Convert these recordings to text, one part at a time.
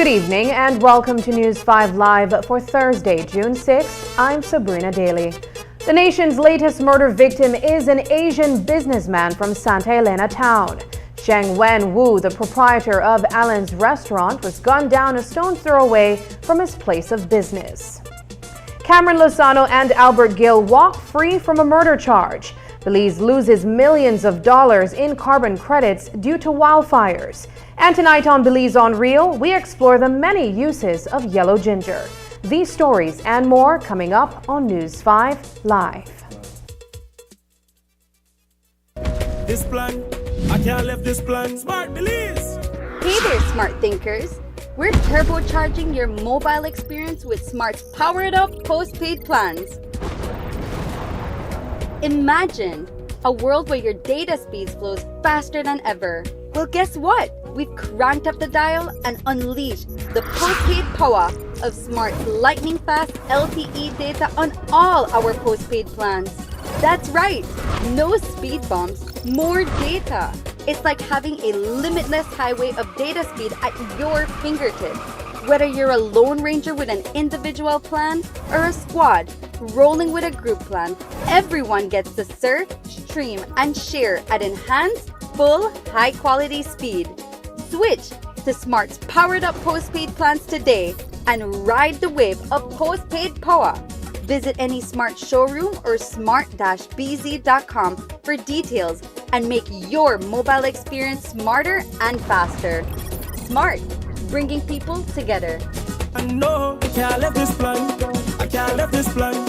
Good evening and welcome to News 5 Live for Thursday, June 6th. I'm Sabrina Daly. The nation's latest murder victim is an Asian businessman from Santa Elena town. Sheng Wen Wu, the proprietor of Alan's restaurant, was gunned down a stone's throw away from his place of business. Cameron Lozano and Albert Gill walk free from a murder charge. Belize loses millions of dollars in carbon credits due to wildfires. And tonight on Belize on Real, we explore the many uses of yellow ginger. These stories and more coming up on News 5 Live. This plan, I can't leave this plan. Smart Belize! Hey there, smart thinkers. We're turbocharging your mobile experience with Smart's powered up postpaid plans. Imagine a world where your data speeds flows faster than ever. Well, guess what? We've cranked up the dial and unleashed the postpaid power of Smart's lightning-fast LTE data on all our postpaid plans. That's right, no speed bumps, more data. It's like having a limitless highway of data speed at your fingertips. Whether you're a Lone Ranger with an individual plan or a squad rolling with a group plan, everyone gets to surf, stream, and share at enhanced, full, high-quality speed. Switch to Smart's powered-up postpaid plans today and ride the wave of postpaid power. Visit any Smart showroom or smart-bz.com for details and make your mobile experience smarter and faster. Smart, bringing people together. I know I can't leave this plan. I can't leave this plan.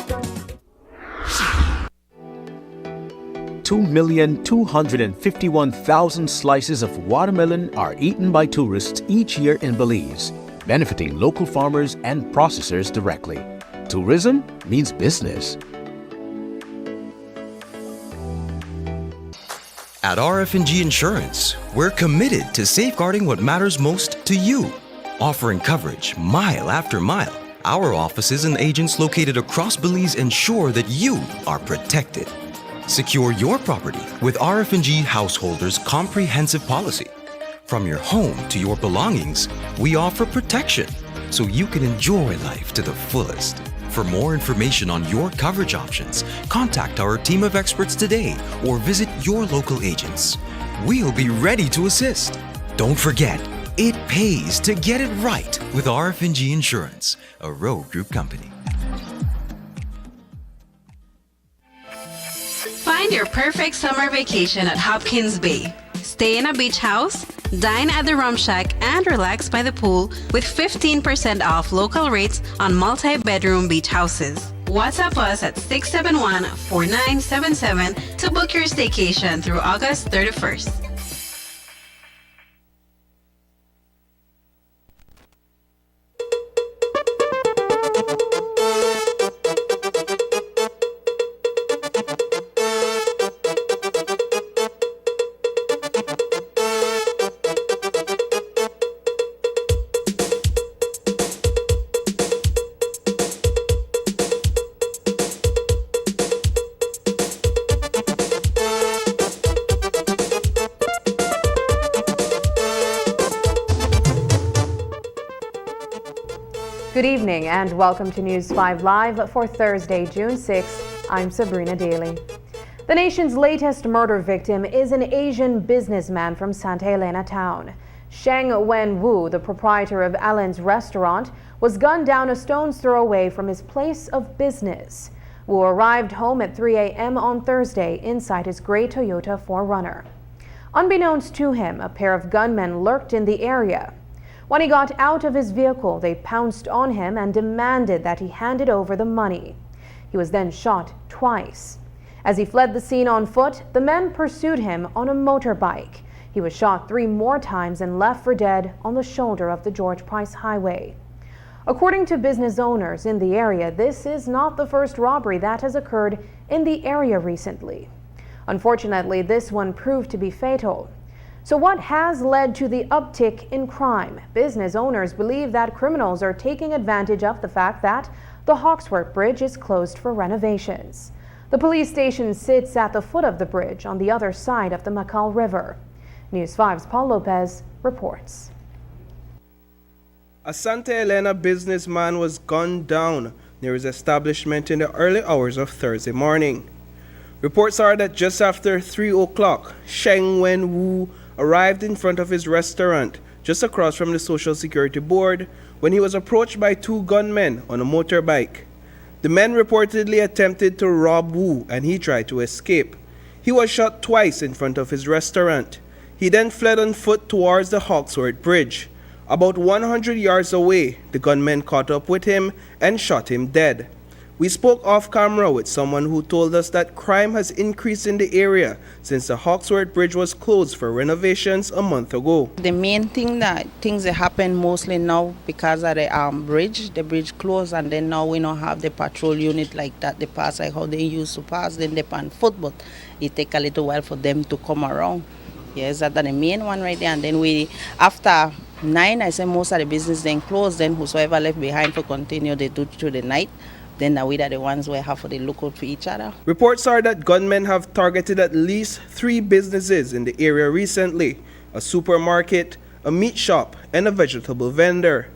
2,251,000 slices of watermelon are eaten by tourists each year in Belize, benefiting local farmers and processors directly. Tourism means business. At RF&G Insurance, we're committed to safeguarding what matters most to you, offering coverage mile after mile. Our offices and agents located across Belize ensure that you are protected. Secure your property with RF&G Householders Comprehensive Policy. From your home to your belongings, we offer protection so you can enjoy life to the fullest. For more information on your coverage options, contact our team of experts today or visit your local agents. We'll be ready to assist. Don't forget, it pays to get it right with RF&G Insurance, a Rowe Group company. Find your perfect summer vacation at Hopkins Bay. Stay in a beach house, dine at the Rum Shack, and relax by the pool with 15% off local rates on multi-bedroom beach houses. WhatsApp us at 671-4977 to book your staycation through August 31st. Good evening and welcome to News 5 Live for Thursday, June 6th. I'm Sabrina Daly. The nation's latest murder victim is an Asian businessman from Santa Elena town. Sheng Wen Wu, the proprietor of Alan's restaurant, was gunned down a stone's throw away from his place of business. Wu arrived home at 3 a.m. on Thursday inside his gray Toyota 4Runner. Unbeknownst to him, a pair of gunmen lurked in the area. When he got out of his vehicle, they pounced on him and demanded that he handed over the money. He was then shot twice. As he fled the scene on foot, the men pursued him on a motorbike. He was shot 3 more times and left for dead on the shoulder of the George Price Highway. According to business owners in the area, this is not the first robbery that has occurred in the area recently. Unfortunately, this one proved to be fatal. So what has led to the uptick in crime? Business owners believe that criminals are taking advantage of the fact that the Hawksworth Bridge is closed for renovations. The police station sits at the foot of the bridge on the other side of the Macal River. News 5's Paul Lopez reports. A Santa Elena businessman was gunned down near his establishment in the early hours of Thursday morning. Reports are that just after 3 o'clock, Sheng Wen Wu arrived in front of his restaurant just across from the Social Security Board when he was approached by 2 gunmen on a motorbike. The men reportedly attempted to rob Wu and he tried to escape. He was shot twice in front of his restaurant. He then fled on foot towards the Hawksworth Bridge. About 100 yards away, the gunmen caught up with him and shot him dead. We spoke off camera with someone who told us that crime has increased in the area since the Hawksworth Bridge was closed for renovations a month ago. The main thing that things that happen mostly now because of the bridge closed, and then now we don't have the patrol unit like that. They pass like how they used to pass, then they on foot, but it take a little while for them to come around. Yes, that's the main one right there. And then we, after 9, I say most of the business then closed, then whosoever left behind for continue they do through the night. Then we are the ones where have to look out for each other. Reports are that gunmen have targeted at least 3 businesses in the area recently: a supermarket, a meat shop, and a vegetable vendor.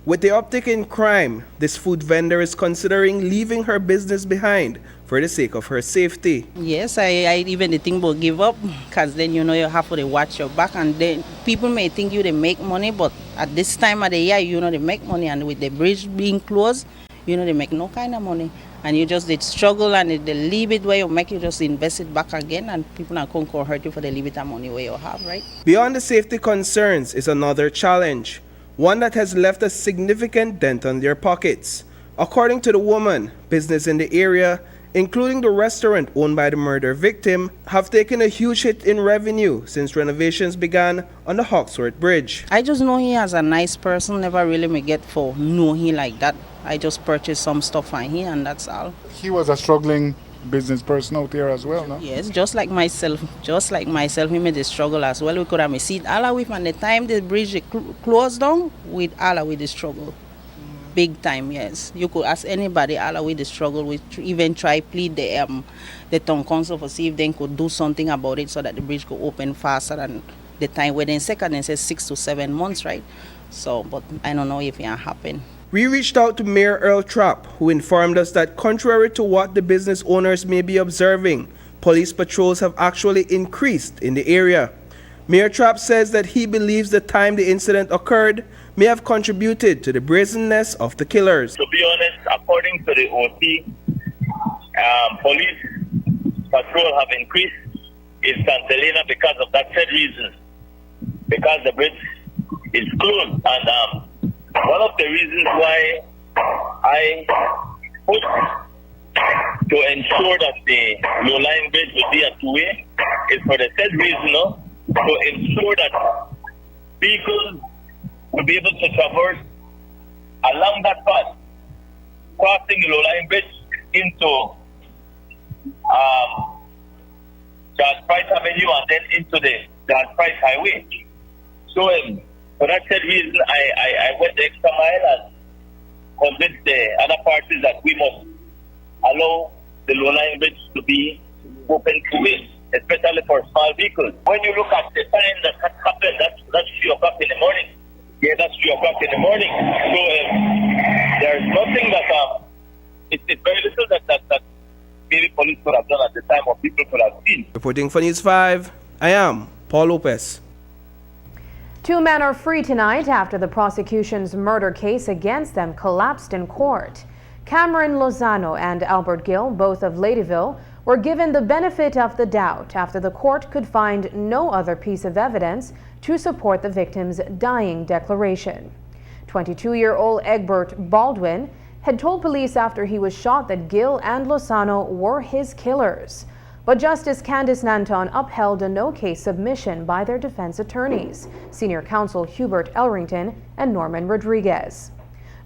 With the uptick in crime, this food vendor is considering leaving her business behind for the sake of her safety. Yes, I even the thing will give up, because then you have to watch your back, and then people may think they make money, but at this time of the year, they make money, and with the bridge being closed, they make no kind of money. And you just did struggle, and they leave it where you make, you just invest it back again, and people are going to hurt you for the leave it that money where you have, right? Beyond the safety concerns is another challenge, one that has left a significant dent on their pockets. According to the woman, business in the area, including the restaurant owned by the murder victim, have taken a huge hit in revenue since renovations began on the Hawksworth Bridge. I just know he as a nice person, never really me get for know he like that. I just purchased some stuff on here and that's all. He was a struggling business person out here as well, no? Yes, just like myself, he made the struggle as well. We could have seen all of it from the time the bridge closed down, with all of the struggle. Big time, yes. You could ask anybody all the way the struggle. We even try plead the town council for see if they could do something about it so that the bridge could open faster than the time within second and says 6 to 7 months, right? So, but I don't know if it happen. We reached out to Mayor Earl Trapp, who informed us that contrary to what the business owners may be observing, police patrols have actually increased in the area. Mayor Trapp says that he believes the time the incident occurred may have contributed to the brazenness of the killers. To be honest, according to the OC, police patrol have increased in Santa Elena because of that said reason. Because the bridge is closed, and one of the reasons why I pushed to ensure that the low-lying bridge would be a 2-way is for the said reason, to ensure that vehicles will be able to traverse along that path, crossing the low-lying bridge into John Price Avenue and then into the John Price Highway. So for that said reason, I went the extra mile and convinced the other parties that we must allow the low-lying bridge to be open to it, especially for small vehicles. When you look at the time that happened, that's 3 o'clock in the morning. Yeah, that's 3 o'clock in the morning. So there's nothing that it's very little that maybe police could have done at the time or people could have seen. Reporting for News 5, I am Paul Lopez. 2 men are free tonight after the prosecution's murder case against them collapsed in court. Cameron Lozano and Albert Gill, both of Ladyville, were given the benefit of the doubt after the court could find no other piece of evidence to support the victim's dying declaration. 22-year-old Egbert Baldwin had told police after he was shot that Gill and Lozano were his killers. But Justice Candice Nanton upheld a no-case submission by their defense attorneys, senior counsel Hubert Elrington and Norman Rodriguez.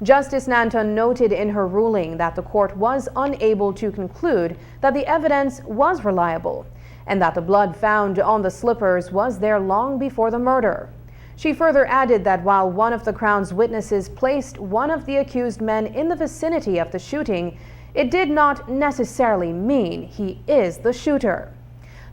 Justice Nanton noted in her ruling that the court was unable to conclude that the evidence was reliable and that the blood found on the slippers was there long before the murder. She further added that while one of the Crown's witnesses placed one of the accused men in the vicinity of the shooting, it did not necessarily mean he is the shooter.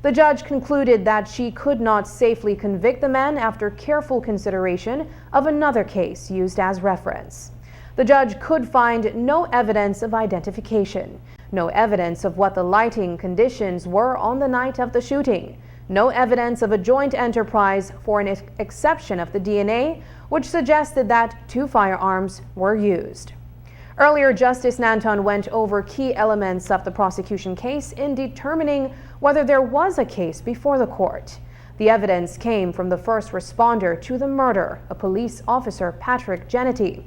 The judge concluded that she could not safely convict the men after careful consideration of another case used as reference. The judge could find no evidence of identification, no evidence of what the lighting conditions were on the night of the shooting, no evidence of a joint enterprise for an exception of the DNA, which suggested that 2 firearms were used. Earlier, Justice Nanton went over key elements of the prosecution case in determining whether there was a case before the court. The evidence came from the first responder to the murder, a police officer, Patrick Genety.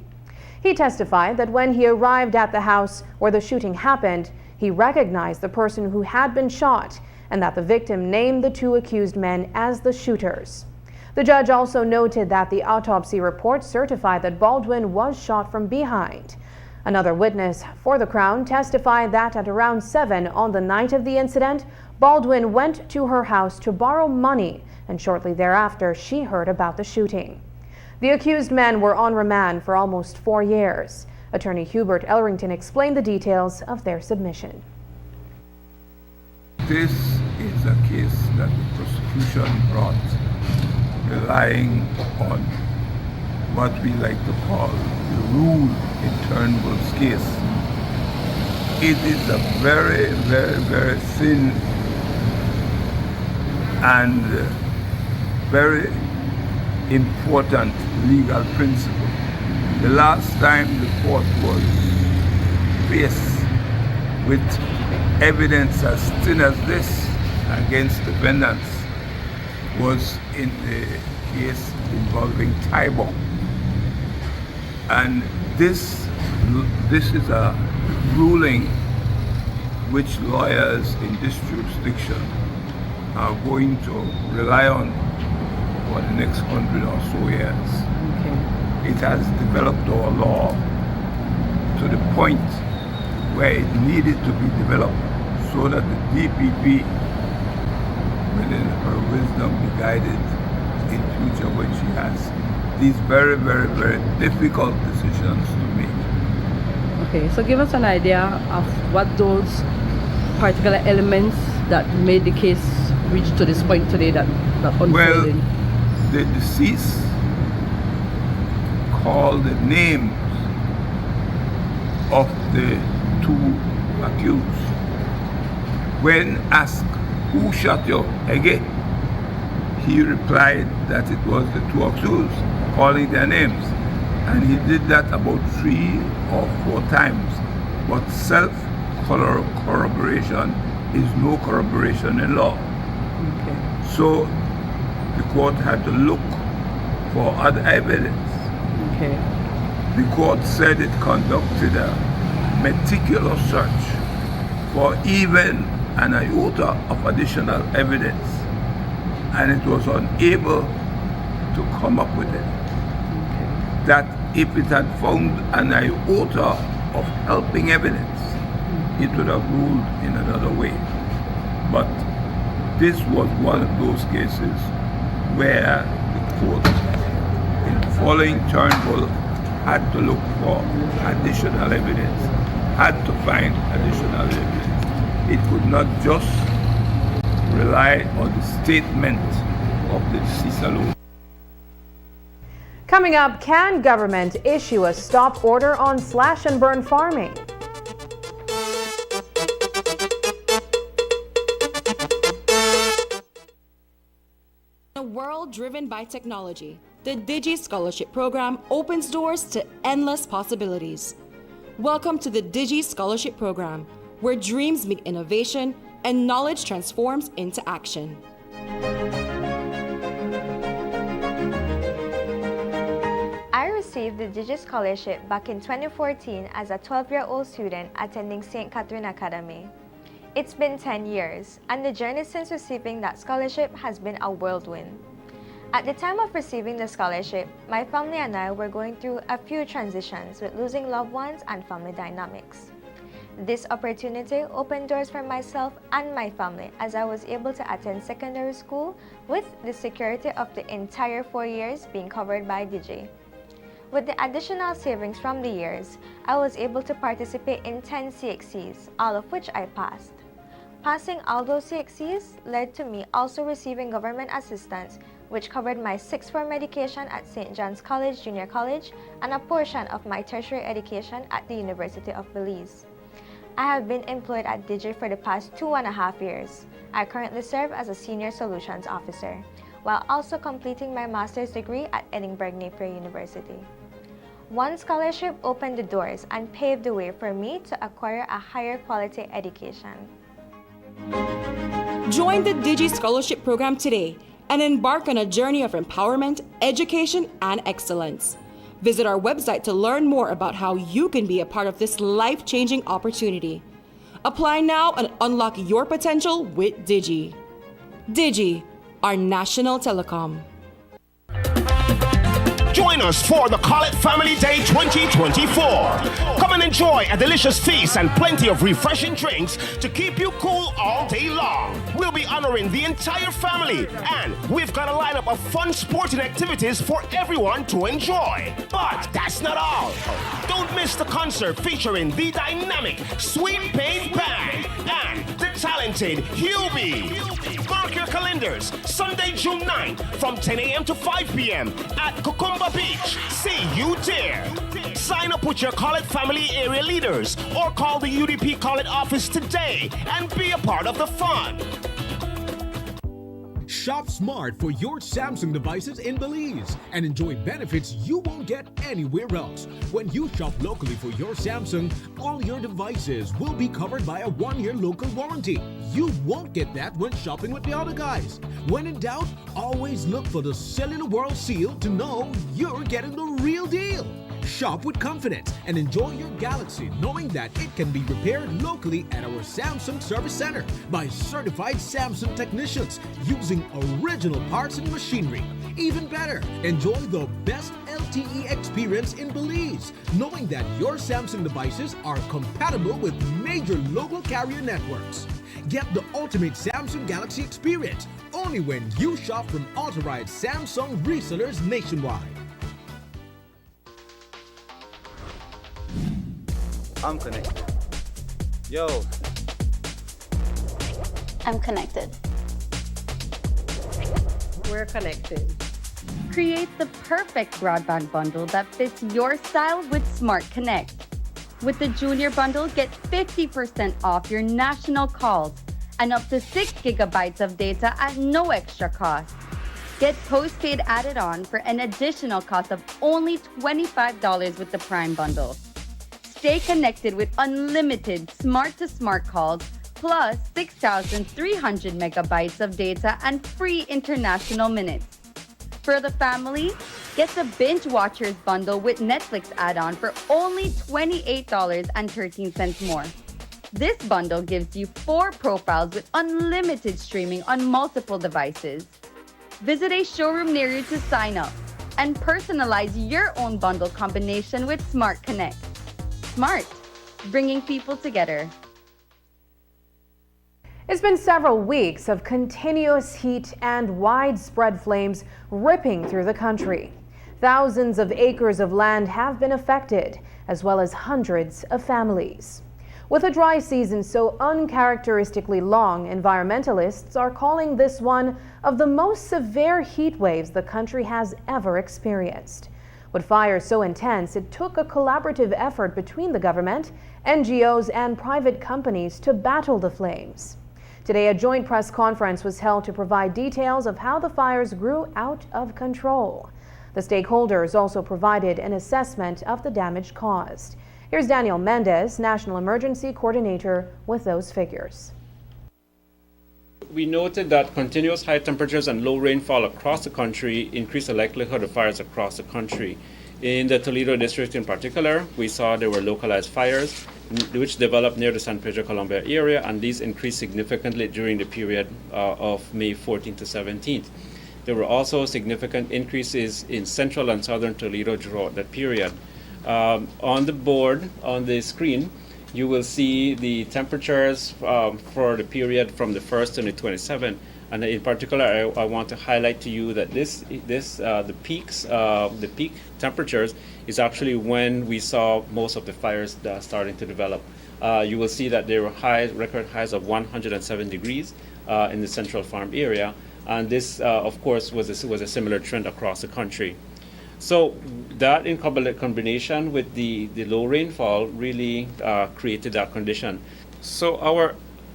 He testified that when he arrived at the house where the shooting happened, he recognized the person who had been shot and that the victim named the 2 accused men as the shooters. The judge also noted that the autopsy report certified that Baldwin was shot from behind. Another witness for the Crown testified that at around 7 on the night of the incident, Baldwin went to her house to borrow money, and shortly thereafter she heard about the shooting. The accused men were on remand for almost 4 years. Attorney Hubert Elrington explained the details of their submission. This is a case that the prosecution brought, relying on what we like to call the rule in Turnbull's case. It is a very, very, very thin and very important legal principle. The last time the court was faced with evidence as thin as this against defendants was in the case involving Tybor. And this is a ruling which lawyers in this jurisdiction are going to rely on for the next 100 or so years. Okay. It has developed our law to the point where it needed to be developed so that the DPP, within her wisdom, be guided in future when she has these very, very, very difficult decisions to make. Okay, so give us an idea of what those particular elements that made the case reach to this point today that unfolded. Well, the deceased called the names of the 2 accused. When asked, "Who shot you?" again, he replied that it was the 2 accused, calling their names. And he did that about 3 or 4 times. But self-corroboration is no corroboration in law. Okay. So the court had to look for other evidence. Okay. The court said it conducted a meticulous search for even an iota of additional evidence, and it was unable to come up with it. Okay. That if it had found an iota of helping evidence, it would have ruled in another way. But this was one of those cases where the court, in following Turnbull, had to look for additional evidence, had to find additional evidence. It could not just rely on the statement of the deceased alone. Coming up, can government issue a stop order on slash and burn farming? In a world driven by technology, the Digi Scholarship Program opens doors to endless possibilities. Welcome to the Digi Scholarship Program, where dreams meet innovation and knowledge transforms into action. I received the Digi Scholarship back in 2014 as a 12-year-old student attending St. Catherine Academy. It's been 10 years, and the journey since receiving that scholarship has been a whirlwind. At the time of receiving the scholarship, my family and I were going through a few transitions with losing loved ones and family dynamics. This opportunity opened doors for myself and my family as I was able to attend secondary school with the security of the entire 4 years being covered by Digi. With the additional savings from the years, I was able to participate in 10 CXCs, all of which I passed. Passing all those CXCs led to me also receiving government assistance, which covered my sixth form education at St. John's College Junior College and a portion of my tertiary education at the University of Belize. I have been employed at Digi for the past 2.5 years. I currently serve as a Senior Solutions Officer, while also completing my master's degree at Edinburgh Napier University. One scholarship opened the doors and paved the way for me to acquire a higher quality education. Join the Digi Scholarship Program today and embark on a journey of empowerment, education, and excellence. Visit our website to learn more about how you can be a part of this life-changing opportunity. Apply now and unlock your potential with Digi. Digi, our national telecom. Join us for the Call It Family Day 2024. Come and enjoy a delicious feast and plenty of refreshing drinks to keep you cool all day long. We'll be honoring the entire family, and we've got a lineup of fun sporting activities for everyone to enjoy. But that's not all. Don't miss the concert featuring the dynamic Sweet Pain Band and the talented Hubie. Mark your calendars, Sunday, June 9th from 10 a.m. to 5 p.m. at Cucumba Beach. See you there. Sign up with your Call It Family area leaders or call the UDP Call It office today and be a part of the fun. Shop smart for your Samsung devices in Belize and enjoy benefits you won't get anywhere else. When you shop locally for your Samsung, all your devices will be covered by a 1-year local warranty. You won't get that when shopping with the other guys. When in doubt, always look for the Cellular World seal to know you're getting the real deal. Shop with confidence and enjoy your Galaxy knowing that it can be repaired locally at our Samsung Service Center by certified Samsung technicians using original parts and machinery. Even better, enjoy the best LTE experience in Belize, knowing that your Samsung devices are compatible with major local carrier networks. Get the ultimate Samsung Galaxy experience only when you shop from authorized Samsung resellers nationwide. I'm connected. Yo. I'm connected. We're connected. Create the perfect broadband bundle that fits your style with Smart Connect. With the Junior Bundle, get 50% off your national calls and up to 6 gigabytes of data at no extra cost. Get postpaid added on for an additional cost of only $25 with the Prime Bundle. Stay connected with unlimited smart-to-smart calls, plus 6,300 megabytes of data and free international minutes. For the family, get the Binge Watchers bundle with Netflix add-on for only $28.13 more. This bundle gives you 4 profiles with unlimited streaming on multiple devices. Visit a showroom near you to sign up and personalize your own bundle combination with Smart Connect. Smart, bringing people together. It's been several weeks of continuous heat and widespread flames ripping through the country. Thousands of acres of land have been affected, as well as hundreds of families. With a dry season so uncharacteristically long, environmentalists are calling this one of the most severe heat waves the country has ever experienced. With fires so intense, it took a collaborative effort between the government, NGOs, and private companies to battle the flames. Today, a joint press conference was held to provide details of how the fires grew out of control. The stakeholders also provided an assessment of the damage caused. Here's Daniel Mendez, National Emergency Coordinator, with those figures. We noted that continuous high temperatures and low rainfall across the country increased the likelihood of fires across the country. In the Toledo district in particular, we saw there were localized fires which developed near the San Pedro Colombia area, and these increased significantly during the period of May 14th to 17th. There were also significant increases in central and southern Toledo throughout that period. On the board, on the screen, you will see the temperatures for the period from the 1st to the 27th. And in particular, I want to highlight to you that the peak temperatures is actually when we saw most of the fires starting to develop. you will see that there were record highs of 107 degrees in the Central Farm area. And this, of course, was a similar trend across the country. So that in combination with the low rainfall really created that condition. So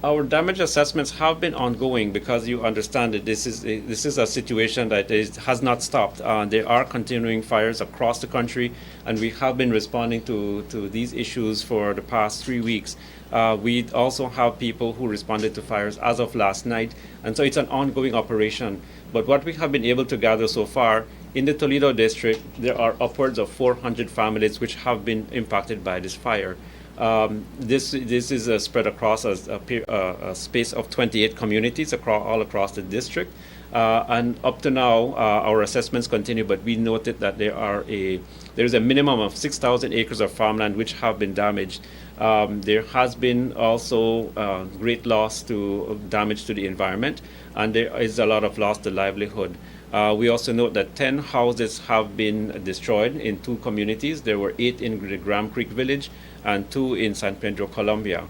our damage assessments have been ongoing because you understand that this is a situation that has not stopped. There are continuing fires across the country, and we have been responding to these issues for the past 3 weeks. We also have people who responded to fires as of last night, and so it's an ongoing operation. But what we have been able to gather so far, in the Toledo district, there are upwards of 400 families which have been impacted by this fire. This is spread across a space of 28 communities all across the district. And up to now, our assessments continue, but we noted that there is a minimum of 6,000 acres of farmland which have been damaged. There has been also great damage to the environment, and there is a lot of loss to livelihood. We also note that 10 houses have been destroyed in 2 communities. There were 8 in the Graham Creek village and 2 in San Pedro, Colombia.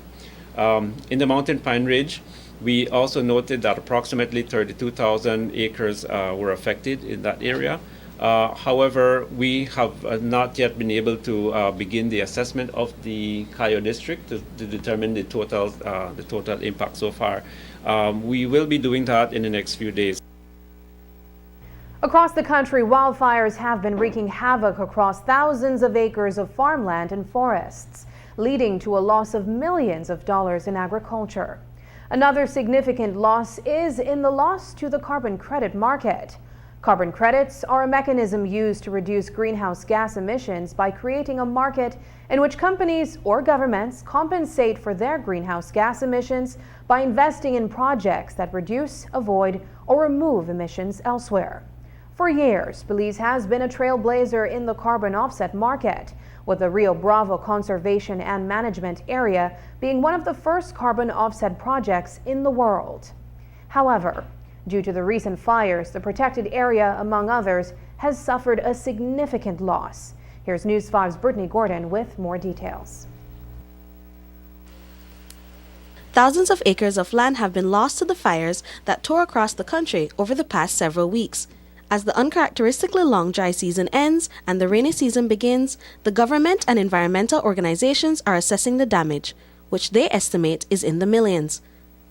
In the Mountain Pine Ridge, we also noted that approximately 32,000 acres were affected in that area. However, we have not yet been able to begin the assessment of the Cayo district to determine the total impact so far. We will be doing that in the next few days. Across the country, wildfires have been wreaking havoc across thousands of acres of farmland and forests, leading to a loss of millions of dollars in agriculture. Another significant loss is in the loss to the carbon credit market. Carbon credits are a mechanism used to reduce greenhouse gas emissions by creating a market in which companies or governments compensate for their greenhouse gas emissions by investing in projects that reduce, avoid, or remove emissions elsewhere. For years, Belize has been a trailblazer in the carbon offset market, with the Rio Bravo Conservation and Management Area being one of the first carbon offset projects in the world. However, due to the recent fires, the protected area, among others, has suffered a significant loss. Here's News 5's Brittany Gordon with more details. Thousands of acres of land have been lost to the fires that tore across the country over the past several weeks. As the uncharacteristically long dry season ends and the rainy season begins, the government and environmental organizations are assessing the damage, which they estimate is in the millions.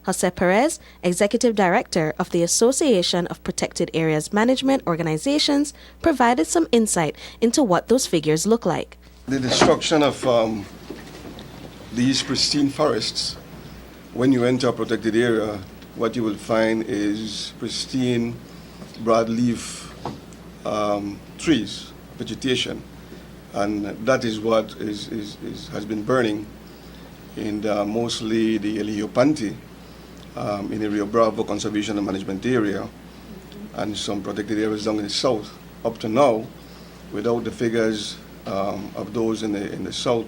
Jose Perez, Executive Director of the Association of Protected Areas Management Organizations, provided some insight into what those figures look like. The destruction of these pristine forests, when you enter a protected area, what you will find is pristine broadleaf trees, vegetation, and that is what has been burning in mostly the Eliopanti, in the Rio Bravo Conservation and Management Area, and some protected areas down in the south. Up to now, without the figures of those in the south,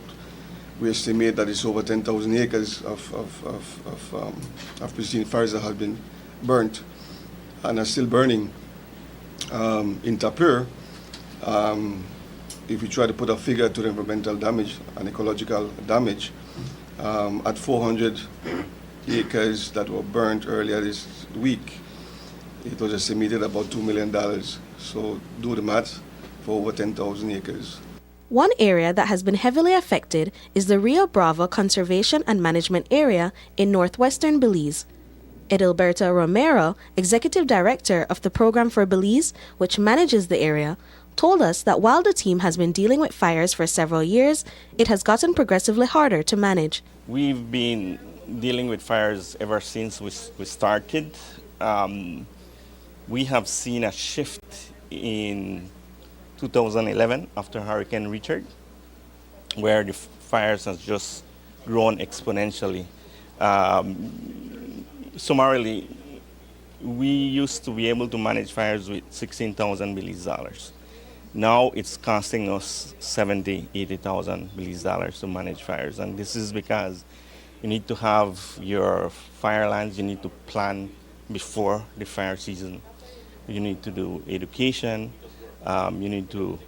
we estimate that it's over 10,000 acres of pristine forests that have been burnt and are still burning. In Tapir, if we try to put a figure to the environmental damage and ecological damage, at 400 acres that were burnt earlier this week, it was estimated about $2 million. So do the math for over 10,000 acres. One area that has been heavily affected is the Rio Bravo Conservation and Management Area in northwestern Belize. Edilberto Romero, Executive Director of the Program for Belize, which manages the area, told us that while the team has been dealing with fires for several years, it has gotten progressively harder to manage. We've been dealing with fires ever since we started. We have seen a shift in 2011 after Hurricane Richard, where the fires has just grown exponentially. Summarily, we used to be able to manage fires with $16,000 Belize. Now it's costing us $70,000, $80,000 Belize to manage fires. And this is because you need to have your fire lines, you need to plan before the fire season. You need to do education, you need to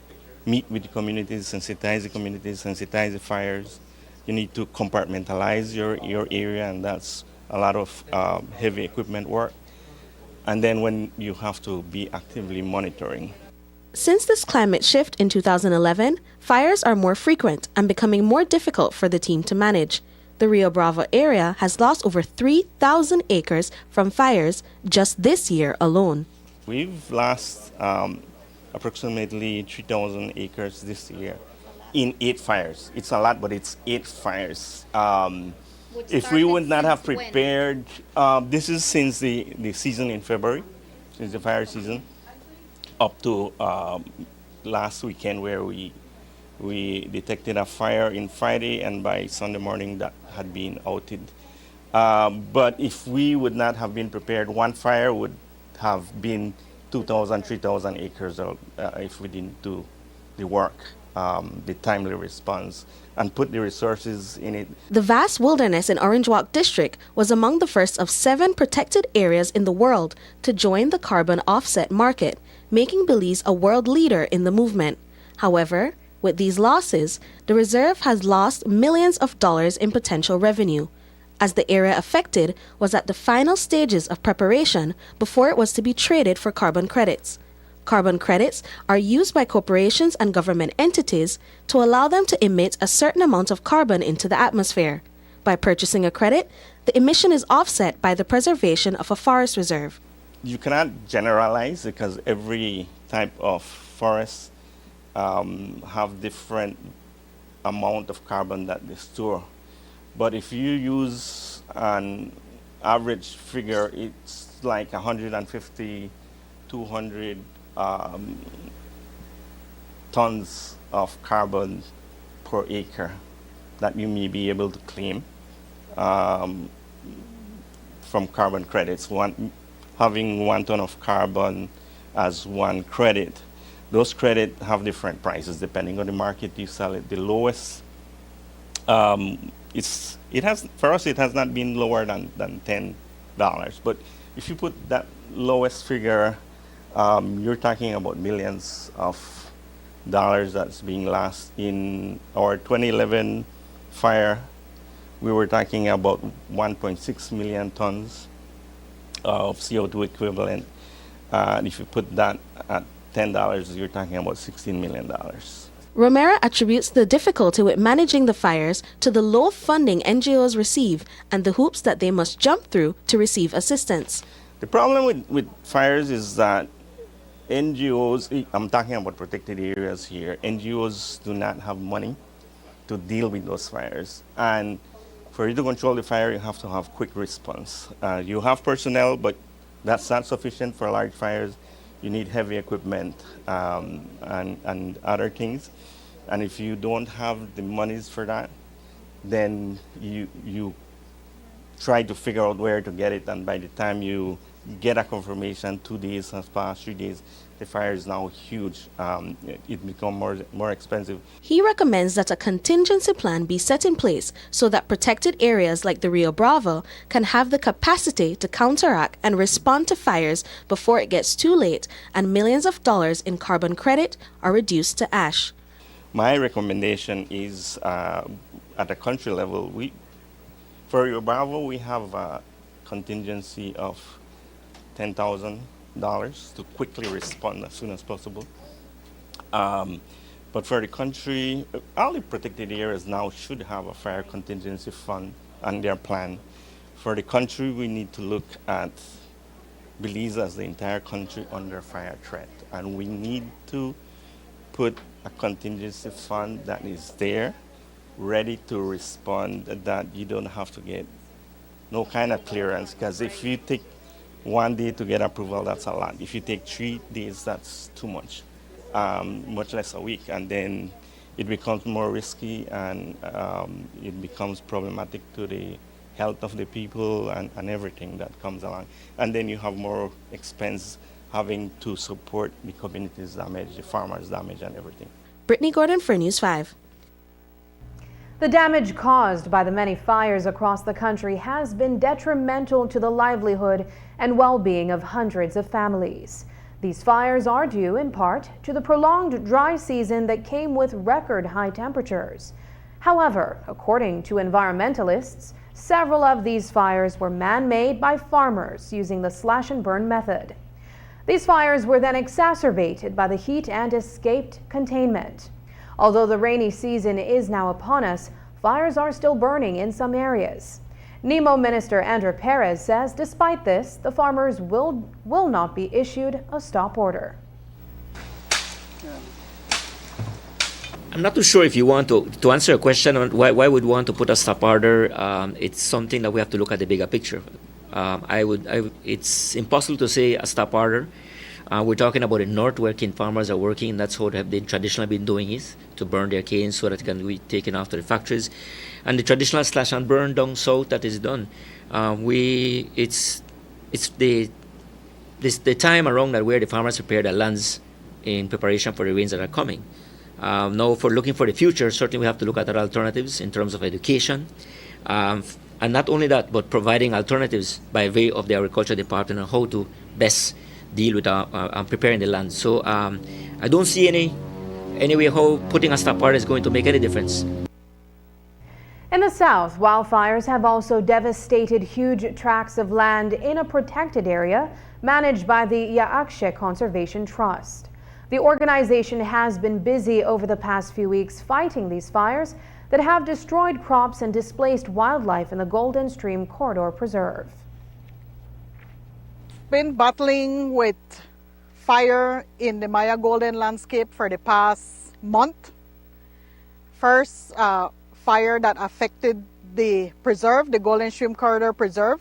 meet with the communities, sensitize the fires, You need to compartmentalize your area, and that's a lot of heavy equipment work. And then when you have to be actively monitoring. Since this climate shift in 2011, fires are more frequent and becoming more difficult for the team to manage. The Rio Bravo area has lost over 3,000 acres from fires just this year alone. We've lost approximately 3,000 acres this year in 8 fires. It's a lot, but it's 8 fires. If we would not have prepared, this is since the season in February, since the fire season, up to last weekend where we detected a fire in Friday, and by Sunday morning that had been outed. But if we would not have been prepared, one fire would have been 2,000, 3,000 acres if we didn't do the work, the timely response, and put the resources in it. The vast wilderness in Orange Walk District was among the first of 7 protected areas in the world to join the carbon offset market, making Belize a world leader in the movement. However, with these losses, the reserve has lost millions of dollars in potential revenue, as the area affected was at the final stages of preparation before it was to be traded for carbon credits. Carbon credits are used by corporations and government entities to allow them to emit a certain amount of carbon into the atmosphere. By purchasing a credit, the emission is offset by the preservation of a forest reserve. You cannot generalize because every type of forest have different amount of carbon that they store. But if you use an average figure, it's like 150, 200 tons of carbon per acre that you may be able to claim from carbon credits. Having 1 ton of carbon as one credit. Those credits have different prices depending on the market you sell it. The lowest, for us it has not been lower than $10. But if you put that lowest figure, you're talking about millions of dollars that's being lost. In our 2011 fire, we were talking about 1.6 million tons of CO2 equivalent. If you put that at $10, you're talking about $16 million. Romero attributes the difficulty with managing the fires to the low funding NGOs receive and the hoops that they must jump through to receive assistance. The problem with fires is that NGOs, I'm talking about protected areas here, NGOs do not have money to deal with those fires. And for you to control the fire, you have to have quick response. You have personnel, but that's not sufficient for large fires. You need heavy equipment and other things. And if you don't have the monies for that, then you try to figure out where to get it. And by the time you get a confirmation, 2 days has passed, 3 days, the fire is now huge. It becomes more expensive. He recommends that a contingency plan be set in place so that protected areas like the Rio Bravo can have the capacity to counteract and respond to fires before it gets too late and millions of dollars in carbon credit are reduced to ash. My recommendation is at the country level, for Rio Bravo, we have a contingency of $10,000 to quickly respond as soon as possible. But for the country, all the protected areas now should have a fire contingency fund on their plan. For the country, we need to look at Belize as the entire country under fire threat. And we need to put a contingency fund that is there, ready to respond, that you don't have to get no kind of clearance. Because if you take 1 day to get approval, that's a lot. If you take 3 days, that's too much, much less a week. And then it becomes more risky and it becomes problematic to the health of the people and everything that comes along. And then you have more expense having to support the community's damage, the farmers' damage and everything. Brittany Gordon for News 5. The damage caused by the many fires across the country has been detrimental to the livelihood and well-being of hundreds of families. These fires are due in part to the prolonged dry season that came with record high temperatures. However, according to environmentalists, several of these fires were man-made by farmers using the slash-and-burn method. These fires were then exacerbated by the heat and escaped containment. Although the rainy season is now upon us, fires are still burning in some areas. NEMO Minister Andrew Perez says despite this, the farmers will not be issued a stop order. I'm not too sure if you want to answer a question on why would we want to put a stop order. It's something that we have to look at the bigger picture. It's impossible to say a stop order. We're talking about the north where cane farmers are working. That's how they've traditionally been doing it, to burn their cane so that it can be taken off to the factories. And the traditional slash and burn down south that is done. It's the time around that where the farmers prepare their lands in preparation for the rains that are coming. Now, for looking for the future, certainly we have to look at our alternatives in terms of education. And not only that, but providing alternatives by way of the agriculture department on how to best deal with preparing the land. So I don't see any way how putting a stop order is going to make any difference. In the south, wildfires have also devastated huge tracts of land in a protected area managed by the Yaakshe Conservation Trust. The organization has been busy over the past few weeks fighting these fires that have destroyed crops and displaced wildlife in the Golden Stream Corridor Preserve. Been battling with fire in the Maya Golden landscape for the past month. First, fire that affected the preserve, the Golden Stream Corridor Preserve.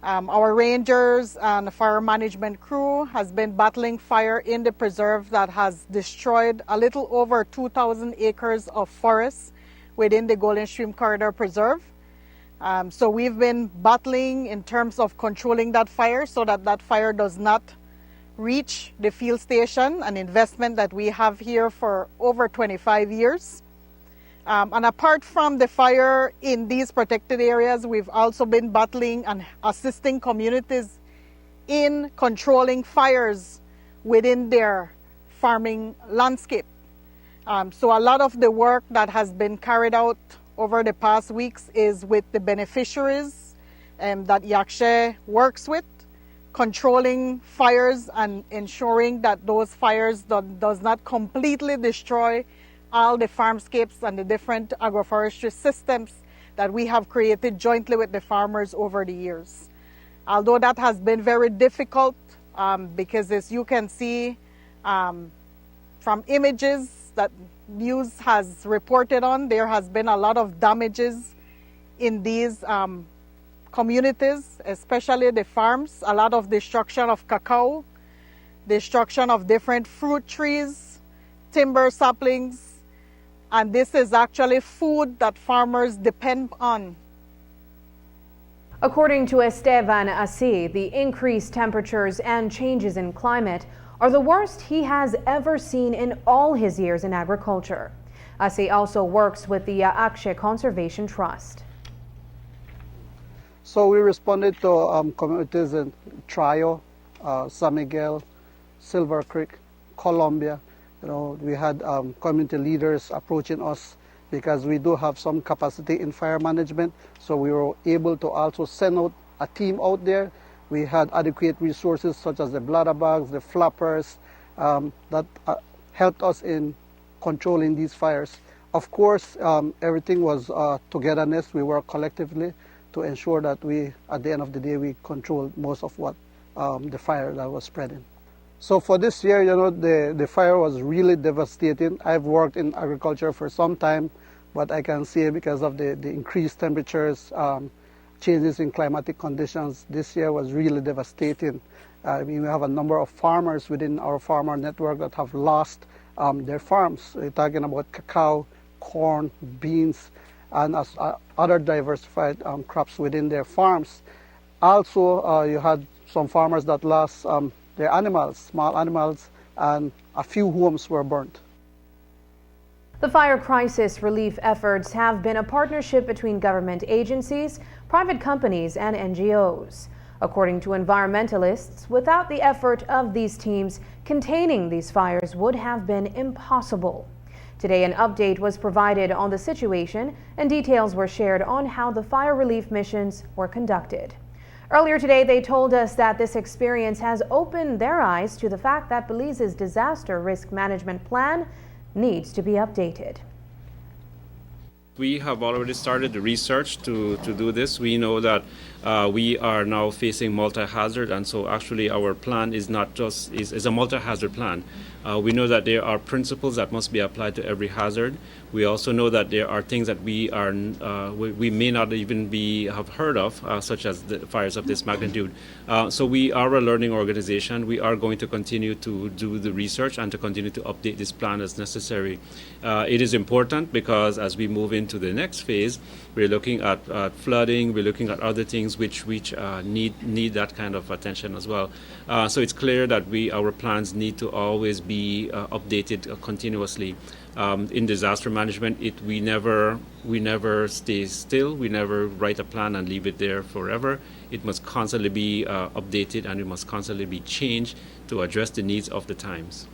Our rangers and fire management crew has been battling fire in the preserve that has destroyed a little over 2,000 acres of forest within the Golden Stream Corridor Preserve. So we've been battling in terms of controlling that fire so that that fire does not reach the field station, an investment that we have here for over 25 years. And apart from the fire in these protected areas, we've also been battling and assisting communities in controlling fires within their farming landscape. So a lot of the work that has been carried out over the past weeks is with the beneficiaries that Yaakshe works with, controlling fires and ensuring that those fires does not completely destroy all the farmscapes and the different agroforestry systems that we have created jointly with the farmers over the years. Although that has been very difficult because as you can see from images that news has reported on, there has been a lot of damages in these communities, especially the farms, a lot of destruction of cacao, destruction of different fruit trees, timber saplings, and this is actually food that farmers depend on. According to Esteban Asi, the increased temperatures and changes in climate are the worst he has ever seen in all his years in agriculture. Asi also works with the Yaakshe Conservation Trust. So we responded to communities in Trio, San Miguel, Silver Creek, Columbia. We had community leaders approaching us because we do have some capacity in fire management. So we were able to also send out a team out there. We had adequate resources such as the bladder bags, the flappers, that helped us in controlling these fires. Of course, everything was togetherness. We worked collectively to ensure that at the end of the day, we controlled most of what the fire that was spreading. So for this year, the fire was really devastating. I've worked in agriculture for some time, but I can say because of the increased temperatures, changes in climatic conditions, this year was really devastating. We have a number of farmers within our farmer network that have lost their farms. We're talking about cacao, corn, beans, and other diversified crops within their farms. Also, you had some farmers that lost their animals, small animals, and a few homes were burnt. The fire crisis relief efforts have been a partnership between government agencies, private companies, and NGOs. According to environmentalists, without the effort of these teams, containing these fires would have been impossible. Today, an update was provided on the situation and details were shared on how the fire relief missions were conducted. Earlier today, they told us that this experience has opened their eyes to the fact that Belize's disaster risk management plan needs to be updated. We have already started the research to do this. We know that we are now facing multi-hazard, and so actually our plan is not just is a multi-hazard plan. We know that there are principles that must be applied to every hazard. We also know that there are things that we may not even have heard of, such as the fires of this magnitude. So we are a learning organization. We are going to continue to do the research and to continue to update this plan as necessary. It is important because as we move into the next phase, we're looking at flooding, we're looking at other things which need that kind of attention as well. So it's clear that our plans need to always be updated continuously. In disaster management, we never stay still. We never write a plan and leave it there forever. It must constantly be updated, and it must constantly be changed to address the needs of the times.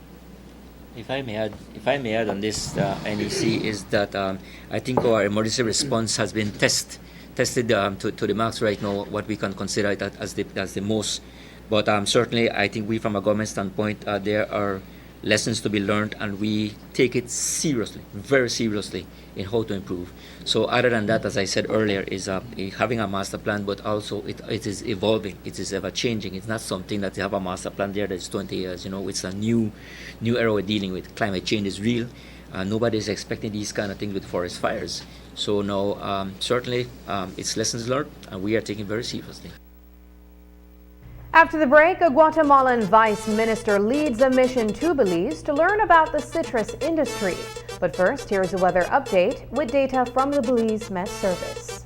If I may add on this, NEC, is that I think our emergency response has been tested to the max right now. What we can consider that as the most, but certainly I think we, from a government standpoint, there are lessons to be learned, and we take it seriously, very seriously, in how to improve. So other than that, as I said earlier, is having a master plan, but also it is evolving, it is ever changing. It's not something that you have a master plan there that's 20 years. It's a new era we're dealing with. Climate change is real. Nobody is expecting these kind of things with forest fires. So now, certainly, it's lessons learned, and we are taking very seriously. After the break, a Guatemalan vice minister leads a mission to Belize to learn about the citrus industry. But first, here's a weather update with data from the Belize Met Service.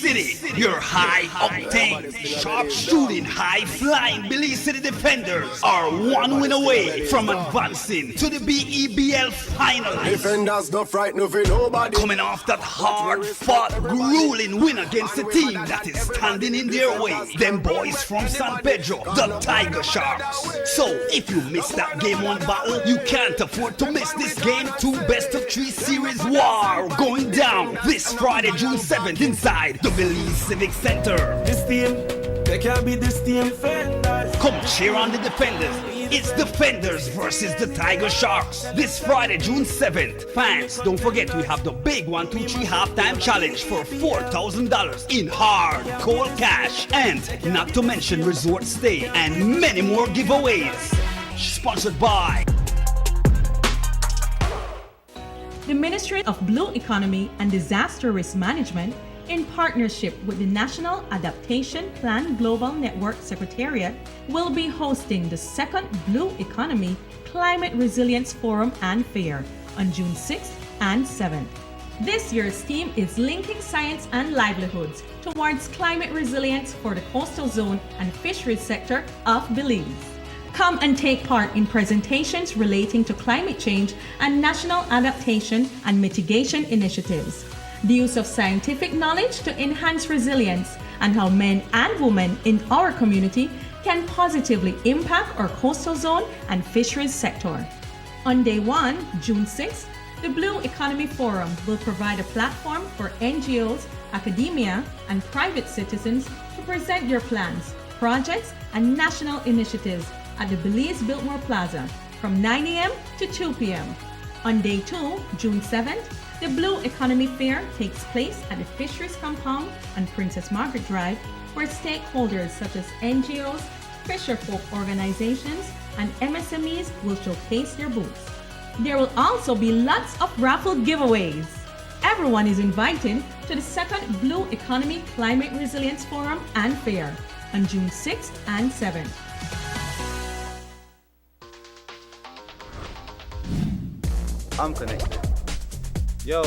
City, your high-octane, sharp-shooting, high-flying Belize City defenders are one win away from advancing to the BEBL finals. Defenders don't frighten of nobody. Coming off that hard-fought, grueling win against a team that is standing in their way. Them boys from San Pedro, the Tiger Sharks. So, if you missed that Game 1 battle, you can't afford to miss this Game 2 Best-of-3 Series war going down this Friday, June 7th inside the Belize Civic Center. This team, they can't be this team defenders. Come cheer on the defenders. It's Defenders versus the Tiger Sharks this Friday, June 7th. Fans, don't forget we have the big 1-2-3 halftime challenge for $4,000 in hard, cold cash, and not to mention resort stay and many more giveaways. Sponsored by the Ministry of Blue Economy and Disaster Risk Management, in partnership with the National Adaptation Plan Global Network Secretariat, will be hosting the second Blue Economy Climate Resilience Forum and Fair on June 6th and 7th. This year's theme is linking science and livelihoods towards climate resilience for the coastal zone and fisheries sector of Belize. Come and take part in presentations relating to climate change and national adaptation and mitigation initiatives, the use of scientific knowledge to enhance resilience, and how men and women in our community can positively impact our coastal zone and fisheries sector. On day 1, June 6th, the Blue Economy Forum will provide a platform for NGOs, academia, and private citizens to present their plans, projects, and national initiatives at the Belize Biltmore Plaza from 9 a.m. to 2 p.m. On day 2, June 7th, the Blue Economy Fair takes place at the Fisheries Compound on Princess Margaret Drive, where stakeholders such as NGOs, fisherfolk organizations, and MSMEs will showcase their booths. There will also be lots of raffle giveaways. Everyone is invited to the second Blue Economy Climate Resilience Forum and Fair on June 6th and 7th. I'm connected. Yo.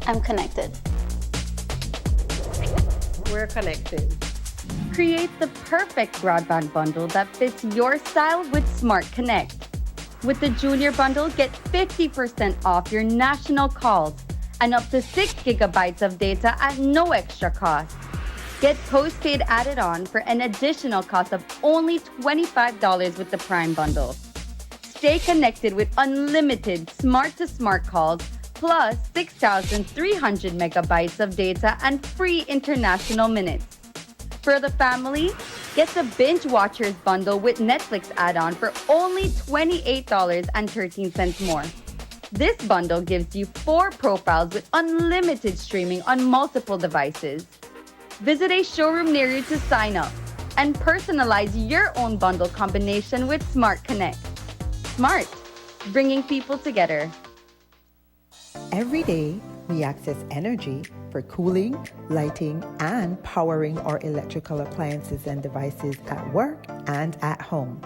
I'm connected. We're connected. Create the perfect broadband bundle that fits your style with Smart Connect. With the Junior Bundle, get 50% off your national calls and up to 6 gigabytes of data at no extra cost. Get postpaid added on for an additional cost of only $25 with the Prime bundle. Stay connected with unlimited smart-to-smart calls, plus 6,300 megabytes of data and free international minutes. For the family, get the Binge Watchers bundle with Netflix add-on for only $28.13 more. This bundle gives you 4 profiles with unlimited streaming on multiple devices. Visit a showroom near you to sign up and personalize your own bundle combination with Smart Connect. Smart, bringing people together. Every day, we access energy for cooling, lighting, and powering our electrical appliances and devices at work and at home.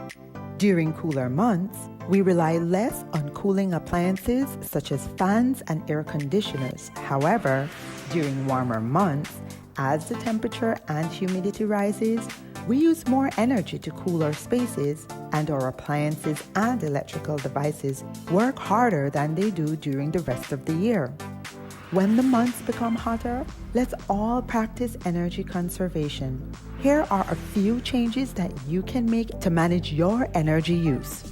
During cooler months, we rely less on cooling appliances such as fans and air conditioners. However, during warmer months, as the temperature and humidity rises, we use more energy to cool our spaces, and our appliances and electrical devices work harder than they do during the rest of the year. When the months become hotter, let's all practice energy conservation. Here are a few changes that you can make to manage your energy use.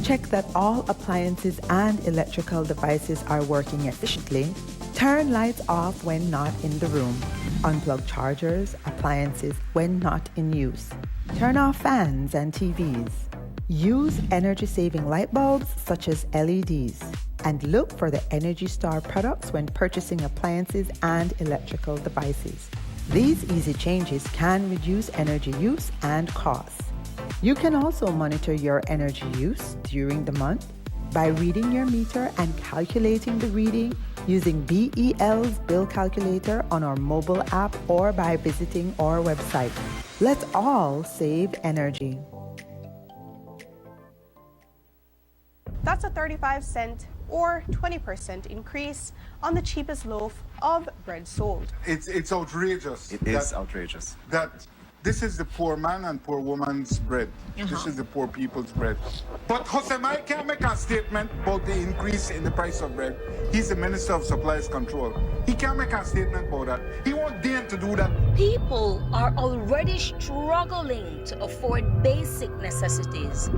Check that all appliances and electrical devices are working efficiently. Turn lights off when not in the room. Unplug chargers, appliances when not in use. Turn off fans and TVs. Use energy-saving light bulbs such as LEDs. And look for the Energy Star products when purchasing appliances and electrical devices. These easy changes can reduce energy use and costs. You can also monitor your energy use during the month by reading your meter and calculating the reading using BEL's bill calculator on our mobile app or by visiting our website. Let's all save energy. That's a 35-cent or 20% increase on the cheapest loaf of bread sold. It's outrageous. It is outrageous. That this is the poor man and poor woman's bread. This is the poor people's bread. But Josemai can't make a statement about the increase in the price of bread. He's the Minister of Supplies Control. He can't make a statement about that. He won't dare to do that. People are already struggling to afford basic necessities.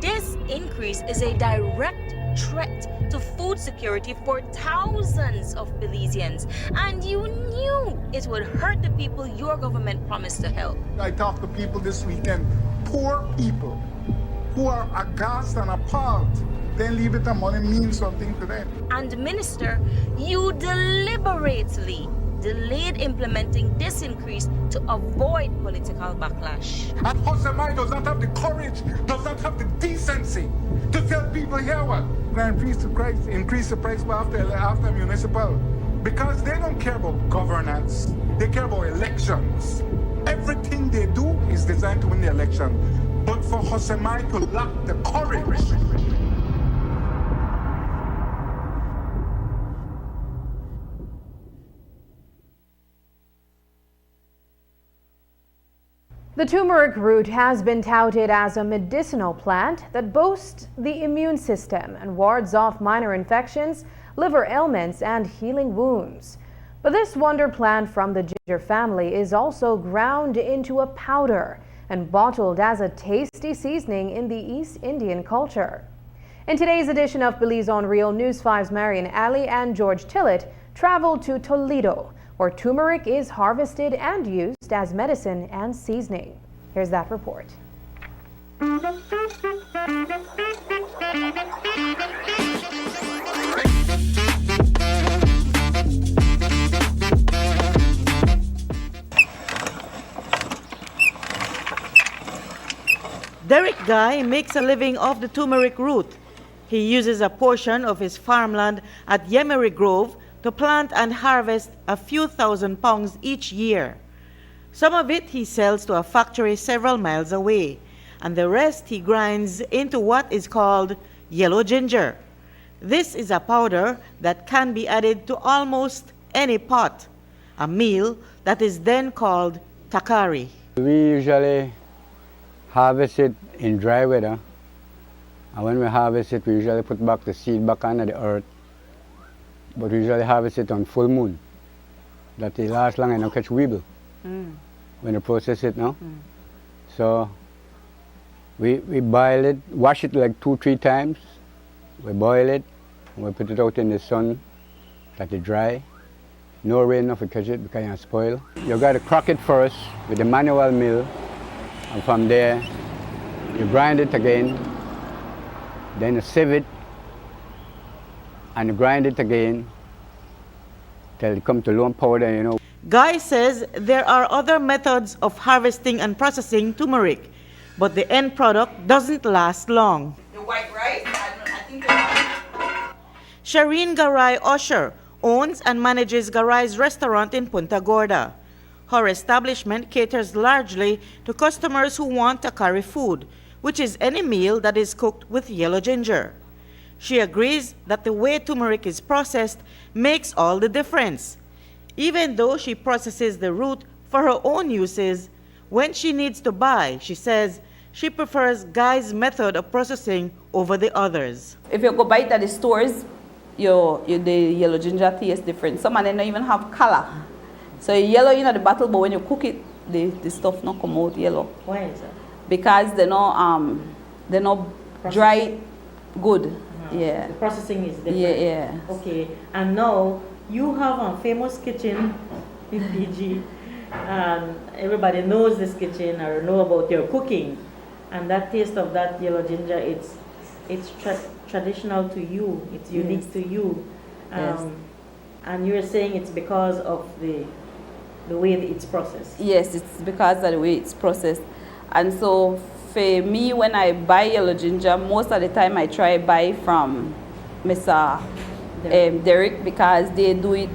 This increase is a direct threat to food security for thousands of Belizeans, and you knew it would hurt the people your government promised to help. I talked to people this weekend, poor people, who are aghast and appalled. Then leave it the money means something to them. And Minister, you deliberately delayed implementing this increase to avoid political backlash. And Josemai does not have the courage, does not have the decency to tell people here what? We're going to increase the price after municipal. Because they don't care about governance. They care about elections. Everything they do is designed to win the election. But for Josemai to lack the courage. The turmeric root has been touted as a medicinal plant that boasts the immune system and wards off minor infections, liver ailments, and healing wounds. But this wonder plant from the ginger family is also ground into a powder and bottled as a tasty seasoning in the East Indian culture. In today's edition of Belize on Real, News 5's Marian Ali and George Tillett traveled to Toledo, where turmeric is harvested and used as medicine and seasoning. Here's that report. Derek Guy makes a living off the turmeric root. He uses a portion of his farmland at Yemery Grove to plant and harvest a few thousand pounds each year. Some of it he sells to a factory several miles away, and the rest he grinds into what is called yellow ginger. This is a powder that can be added to almost any pot, a meal that is then called takari. We usually harvest it in dry weather, and when we harvest it, we usually put back the seed back under the earth but we usually harvest it on full moon. That it lasts long and not catch weevil when you process it now. So we boil it, wash it like 2-3 times. We boil it, and we put it out in the sun, let it dry. No rain enough to catch it because it spoil. You got to crack it first with the manual mill, and from there you grind it again, then you sieve it, and you grind it again till it comes to lump powder, you know. Guy says there are other methods of harvesting and processing turmeric, but the end product doesn't last long. The white rice, I think Shireen Garai Usher owns and manages Garai's restaurant in Punta Gorda. Her establishment caters largely to customers who want takari food, which is any meal that is cooked with yellow ginger. She agrees that the way turmeric is processed makes all the difference. Even though she processes the root for her own uses, when she needs to buy, she says she prefers Guy's method of processing over the others. if you go buy it at the stores, the yellow ginger tastes different. Some of them don't even have color. So yellow in the bottle, but when you cook it, the stuff not come out yellow. Why is that? Because they're not dry good. Yeah. The processing is different. Yeah. Okay. And now you have a famous kitchen in PG, and everybody knows this kitchen or know about your cooking, and that taste of that yellow ginger, it's traditional to you. It's unique to you. And you're saying it's because of the way that it's processed. Yes, it's because of the way it's processed. And so for me, when I buy yellow ginger, most of the time I try buy from Mr. Derek, because they do it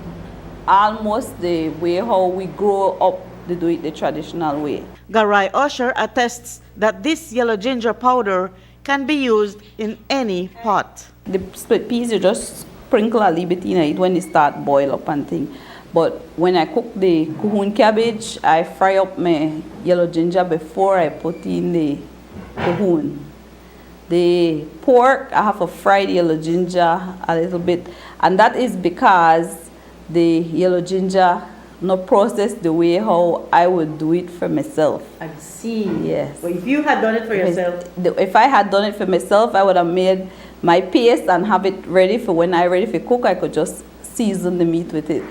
almost the way how we grow up. They do it the traditional way. Garai Usher attests that this yellow ginger powder can be used in any pot. The split peas, you just sprinkle a little bit in it when they start boil up and thing. But when I cook the kuhun cabbage, I fry up my yellow ginger before I put in the kuhun. The pork, I have to fry the yellow ginger a little bit, and that is because the yellow ginger not processed the way how I would do it for myself. I see. Yes. But if you had done it for yourself? If I had done it for myself, I would have made my paste and have it ready for when I ready for cook. I could just season the meat with it.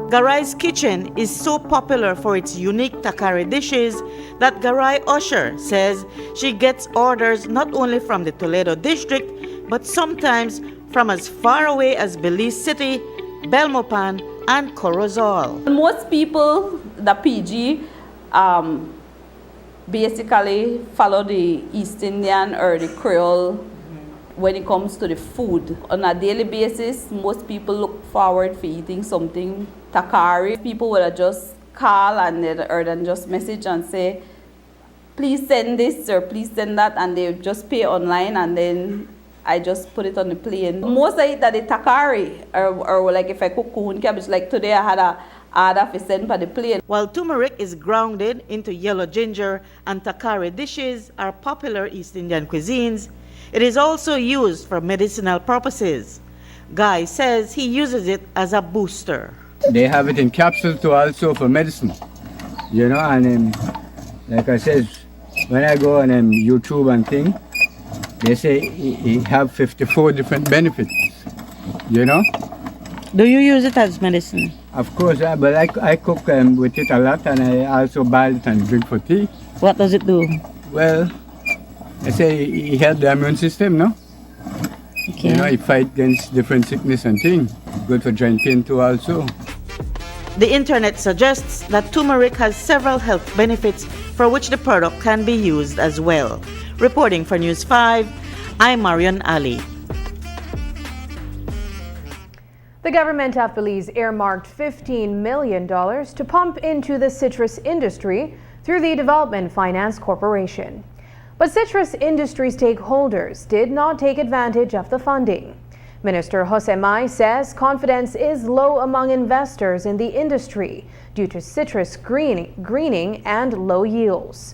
Garai's kitchen is so popular for its unique takari dishes that Garai Usher says she gets orders not only from the Toledo district, but sometimes from as far away as Belize City, Belmopan, and Corozal. Most people, the PG, basically follow the East Indian or the Creole when it comes to the food. On a daily basis, most people look forward for eating something takari. People would just call and just message and say, please send this or please send that, and they just pay online, and then I just put it on the plane. Most I eat that the takari, or like if I cook kuhun cabbage, like today I had a order for send for the plane. While turmeric is grounded into yellow ginger and takari dishes are popular East Indian cuisines, it is also used for medicinal purposes. Guy says he uses it as a booster. They have it in capsules too, also for medicine, you know, and like I said, when I go on YouTube and thing, they say it have 54 different benefits, you know. Do you use it as medicine? Of course, but I cook with it a lot, and I also boil it and drink for tea. What does it do? Well, I say it helps the immune system, no? Okay. You know, it fight against different sickness and things. Good for joint pain too also. The internet suggests that turmeric has several health benefits for which the product can be used as well. Reporting for News 5, I'm Marion Ali. The government of Belize earmarked $15 million to pump into the citrus industry through the Development Finance Corporation. But citrus industry stakeholders did not take advantage of the funding. Minister Jose Mai says confidence is low among investors in the industry due to citrus greening and low yields.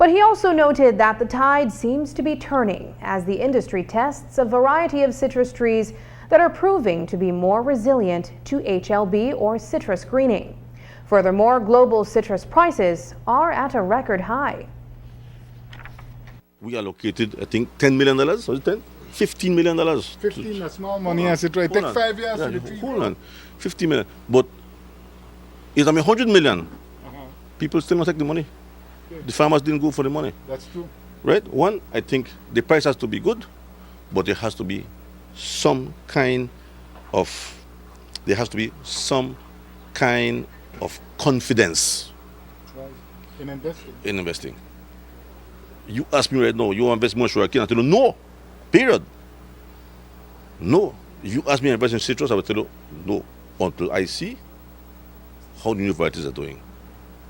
But he also noted that the tide seems to be turning as the industry tests a variety of citrus trees that are proving to be more resilient to HLB or citrus greening. Furthermore, global citrus prices are at a record high. We allocated, I think, $10 million. Was it 10? $15 million. 15 is small money, as it right. Take 5 years to retrieve. Hold on. 50 million. But it's 100 million. People still not take the money. The farmers didn't go for the money. That's true. Right? One, I think the price has to be good, but there has to be some kind of confidence in investing. You ask me right now, you invest more sugar cane? I tell you no. Period. No. If you ask me to invest in citrus, I will tell you no, until I see how the new varieties are doing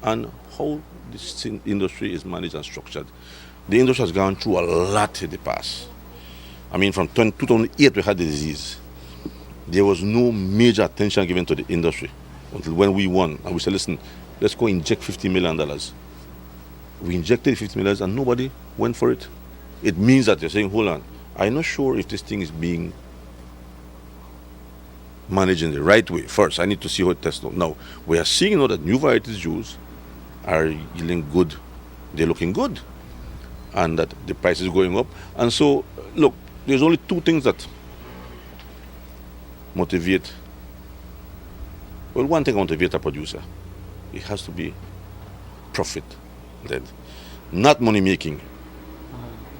and how this industry is managed and structured. The industry has gone through a lot in the past. I mean, from 2008 we had the disease. There was no major attention given to the industry until when we won and we said, listen, let's go inject $50 million. We injected $50 million and nobody went for it. It means that they're saying, hold on, I'm not sure if this thing is being managed in the right way. First, I need to see how it tests out. Now, we are seeing now that new varieties used are yielding good. They're looking good. And that the price is going up. And so, look, there's only two things that motivate. Well, one thing motivates a producer. It has to be profit led, not money making.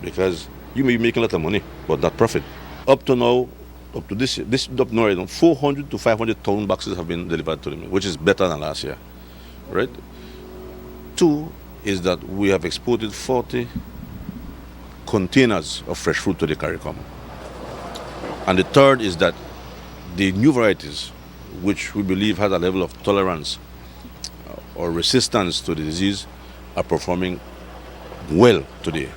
Because you may be making a lot of money, but not profit. Up to now, up to this up now, 400 to 500,000 boxes have been delivered to them, which is better than last year, right? Two is that we have exported 40 containers of fresh fruit to the CARICOM. And the third is that the new varieties, which we believe had a level of tolerance or resistance to the disease, are performing well today.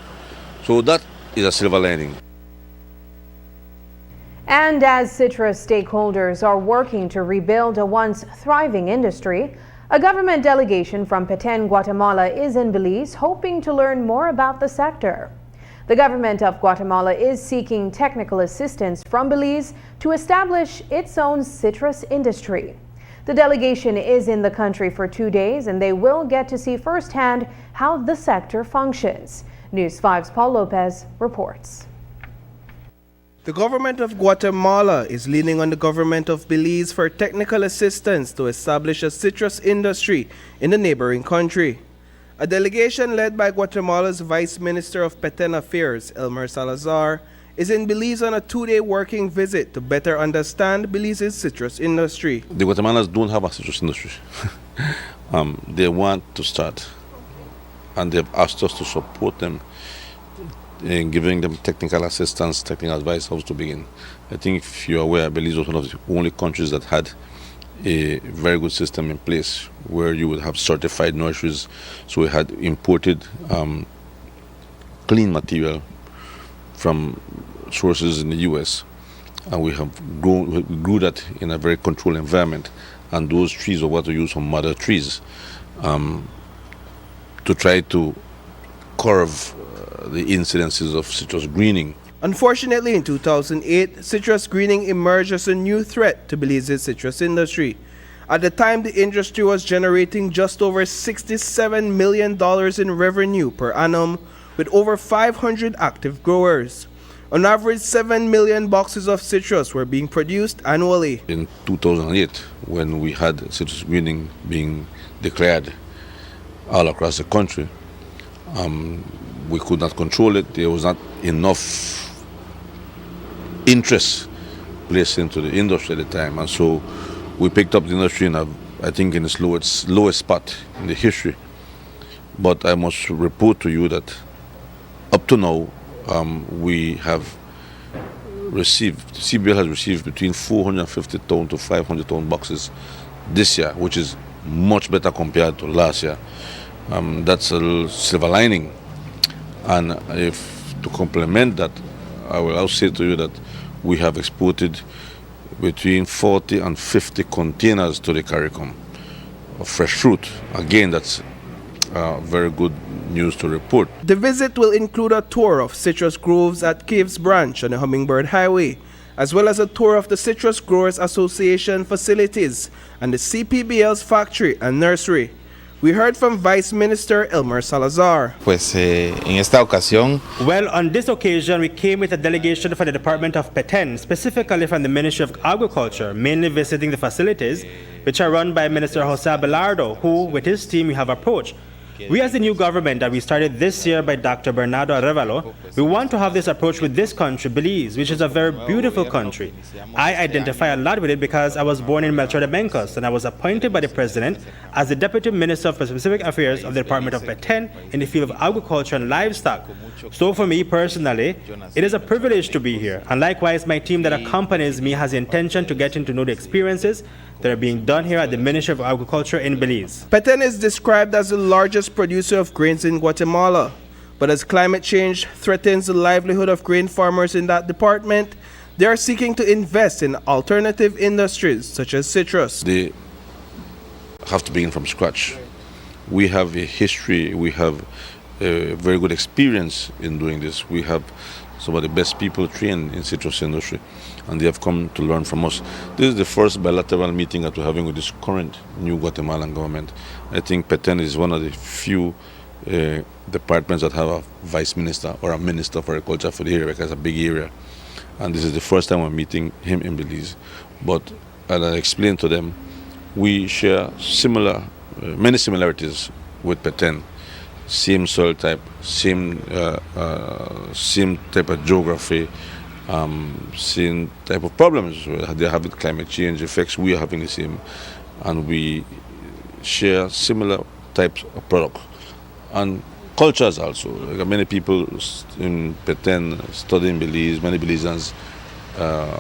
So that is a silver lining. And as citrus stakeholders are working to rebuild a once thriving industry, a government delegation from Petén, Guatemala is in Belize hoping to learn more about the sector. The government of Guatemala is seeking technical assistance from Belize to establish its own citrus industry. The delegation is in the country for 2 days and they will get to see firsthand how the sector functions. News 5's Paul Lopez reports. The government of Guatemala is leaning on the government of Belize for technical assistance to establish a citrus industry in the neighboring country. A delegation led by Guatemala's Vice Minister of Petén Affairs, Elmer Salazar, is in Belize on a 2-day working visit to better understand Belize's citrus industry. The Guatemalans don't have a citrus industry. They want to start, and they've asked us to support them in giving them technical assistance, technical advice how to begin. I think if you're aware, Belize was one of the only countries that had a very good system in place where you would have certified nurseries. So we had imported clean material from sources in the US, and we grew that in a very controlled environment, and those trees are what we use from mother trees to try to curb the incidences of citrus greening. Unfortunately, in 2008, citrus greening emerged as a new threat to Belize's citrus industry. At the time, the industry was generating just over $67 million in revenue per annum, with over 500 active growers. On average, 7 million boxes of citrus were being produced annually. In 2008, when we had citrus greening being declared all across the country, we could not control it. There was not enough interest placed into the industry at the time, and so we picked up the industry in I think in its lowest spot in the history. But I must report to you that up to now, we have received, CBL has received between 450,000 to 500,000 boxes this year, which is much better compared to last year. That's a little silver lining. And if to complement that, I will also say to you that we have exported between 40 and 50 containers to the CARICOM of fresh fruit. Again, that's very good news to report. The visit will include a tour of citrus groves at Caves Branch on the Hummingbird Highway, as well as a tour of the Citrus Growers Association facilities and the CPBL's factory and nursery. We heard from Vice Minister Elmer Salazar. En esta ocasión, well, on this occasion, we came with a delegation from the Department of Peten, specifically from the Ministry of Agriculture, mainly visiting the facilities, which are run by Minister Jose Abelardo, who, with his team, we have approached. We, as the new government that we started this year by Dr. Bernardo Arevalo, we want to have this approach with this country, Belize, which is a very beautiful country. I identify a lot with it because I was born in Melchor de Mencos, and I was appointed by the President as the Deputy Minister for Specific Affairs of the Department of Peten in the field of agriculture and livestock. So for me personally, it is a privilege to be here. And likewise, my team that accompanies me has the intention to get to know the experiences that are being done here at the Ministry of Agriculture in Belize. Peten is described as the largest producer of grains in Guatemala, but as climate change threatens the livelihood of grain farmers in that department, they are seeking to invest in alternative industries such as citrus. They have to begin from scratch. We have a history, we have a very good experience in doing this. We have some of the best people trained in citrus industry, and they have come to learn from us. This is the first bilateral meeting that we're having with this current new Guatemalan government. I think Peten is one of the few departments that have a vice minister or a minister for agriculture for the area, because it's a big area. And this is the first time we're meeting him in Belize. But as I explained to them, we share many similarities with Peten. Same soil type, same type of geography, same type of problems. They have with climate change effects. We are having the same, and we share similar types of product and cultures also. Like many people in Peten study in Belize. Many Belizeans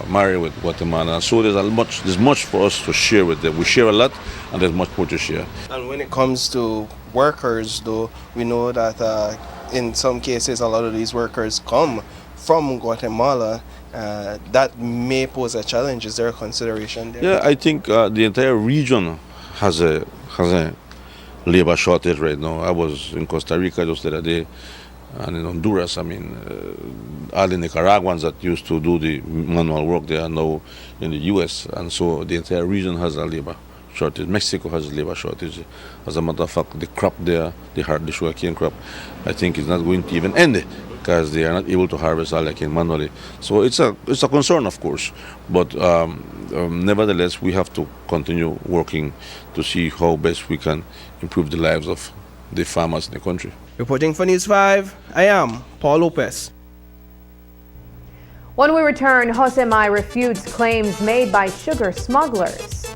marry with Guatemala. So there's much for us to share with them. We share a lot, and there's much more to share. And when it comes to workers, though, we know that in some cases a lot of these workers come from Guatemala. That may pose a challenge. Is there a consideration there? Yeah, I think the entire region has a labor shortage right now. I was in Costa Rica just the other day, and in Honduras. I mean, all the Nicaraguans that used to do the manual work, they are now in the U.S., and so the entire region has a labor shortage. Mexico has a labor shortage. As a matter of fact, the crop there, the sugarcane crop, I think is not going to even end because they are not able to harvest all the cane manually. So it's a concern, of course, but nevertheless, we have to continue working to see how best we can improve the lives of the farmers in the country. Reporting for News 5, I am Paul Lopez. When we return, Jose Mai refutes claims made by sugar smugglers.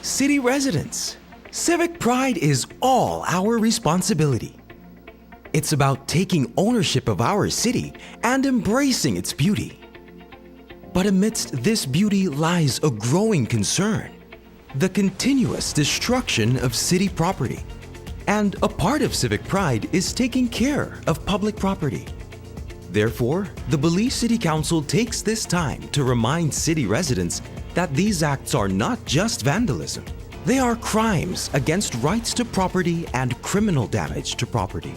City residents, civic pride is all our responsibility. It's about taking ownership of our city and embracing its beauty. But amidst this beauty lies a growing concern: the continuous destruction of city property. And a part of civic pride is taking care of public property. Therefore, the Belize City Council takes this time to remind city residents that these acts are not just vandalism. They are crimes against rights to property and criminal damage to property.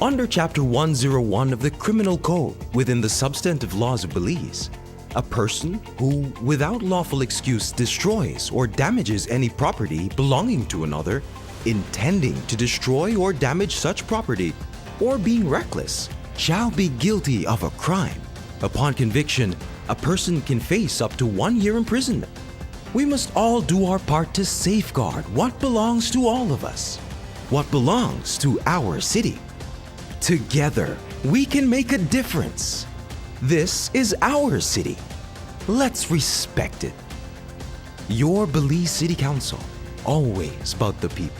Under Chapter 101 of the Criminal Code within the substantive laws of Belize, a person who, without lawful excuse, destroys or damages any property belonging to another, intending to destroy or damage such property, or being reckless, shall be guilty of a crime. Upon conviction, a person can face up to 1 year imprisonment. We must all do our part to safeguard what belongs to all of us, what belongs to our city. Together, we can make a difference. This is our city. Let's respect it. Your Belize City Council, always about the people.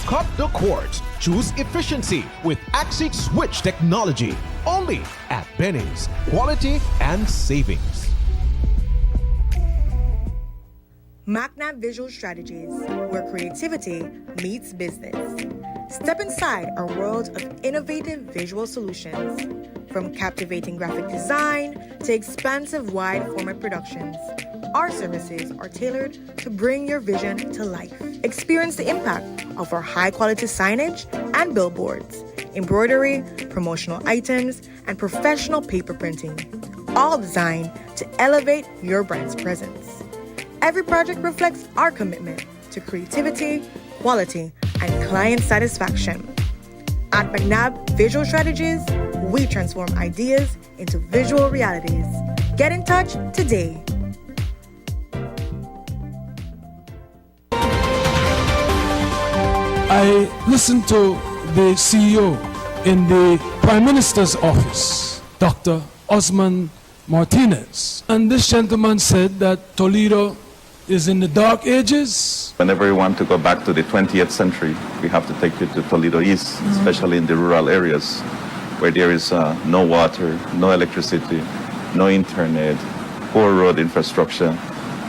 cut the cords. Choose efficiency with Axix Switch technology. Only at Benny's. Quality and savings. MacNav Visual Strategies, where creativity meets business. Step inside our world of innovative visual solutions. From captivating graphic design to expansive wide format productions, our services are tailored to bring your vision to life. Experience the impact of our high-quality signage and billboards, embroidery, promotional items, and professional paper printing, all designed to elevate your brand's presence. Every project reflects our commitment to creativity, quality, and client satisfaction. At MacNav Visual Strategies, we transform ideas into visual realities. Get in touch today. I listened to the CEO in the Prime Minister's office, Dr. Osman Martinez, and this gentleman said that Toledo is in the dark ages. Whenever you want to go back to the 20th century, we have to take you to Toledo East, especially in the rural areas where there is no water, no electricity, no internet, poor road infrastructure,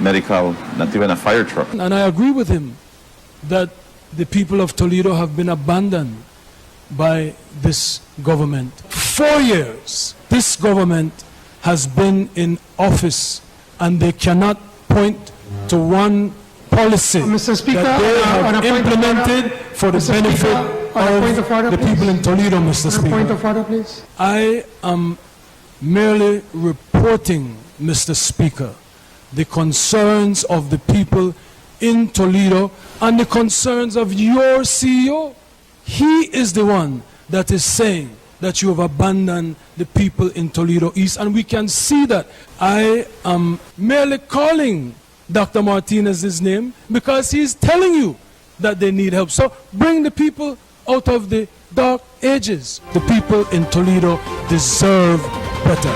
medical, not even a fire truck. And I agree with him that the people of Toledo have been abandoned by this government. 4 years, this government has been in office and they cannot point to one policy Mr. Speaker, that they have implemented for the benefit of the people in Toledo, Mr. Speaker. Point of order, please. I am merely reporting, Mr. Speaker, the concerns of the people in Toledo and the concerns of your CEO. He is the one that is saying that you have abandoned the people in Toledo East, and we can see that. I am merely calling Dr. Martinez's name because he's telling you that they need help. So bring the people out of the dark ages. The people in Toledo deserve better.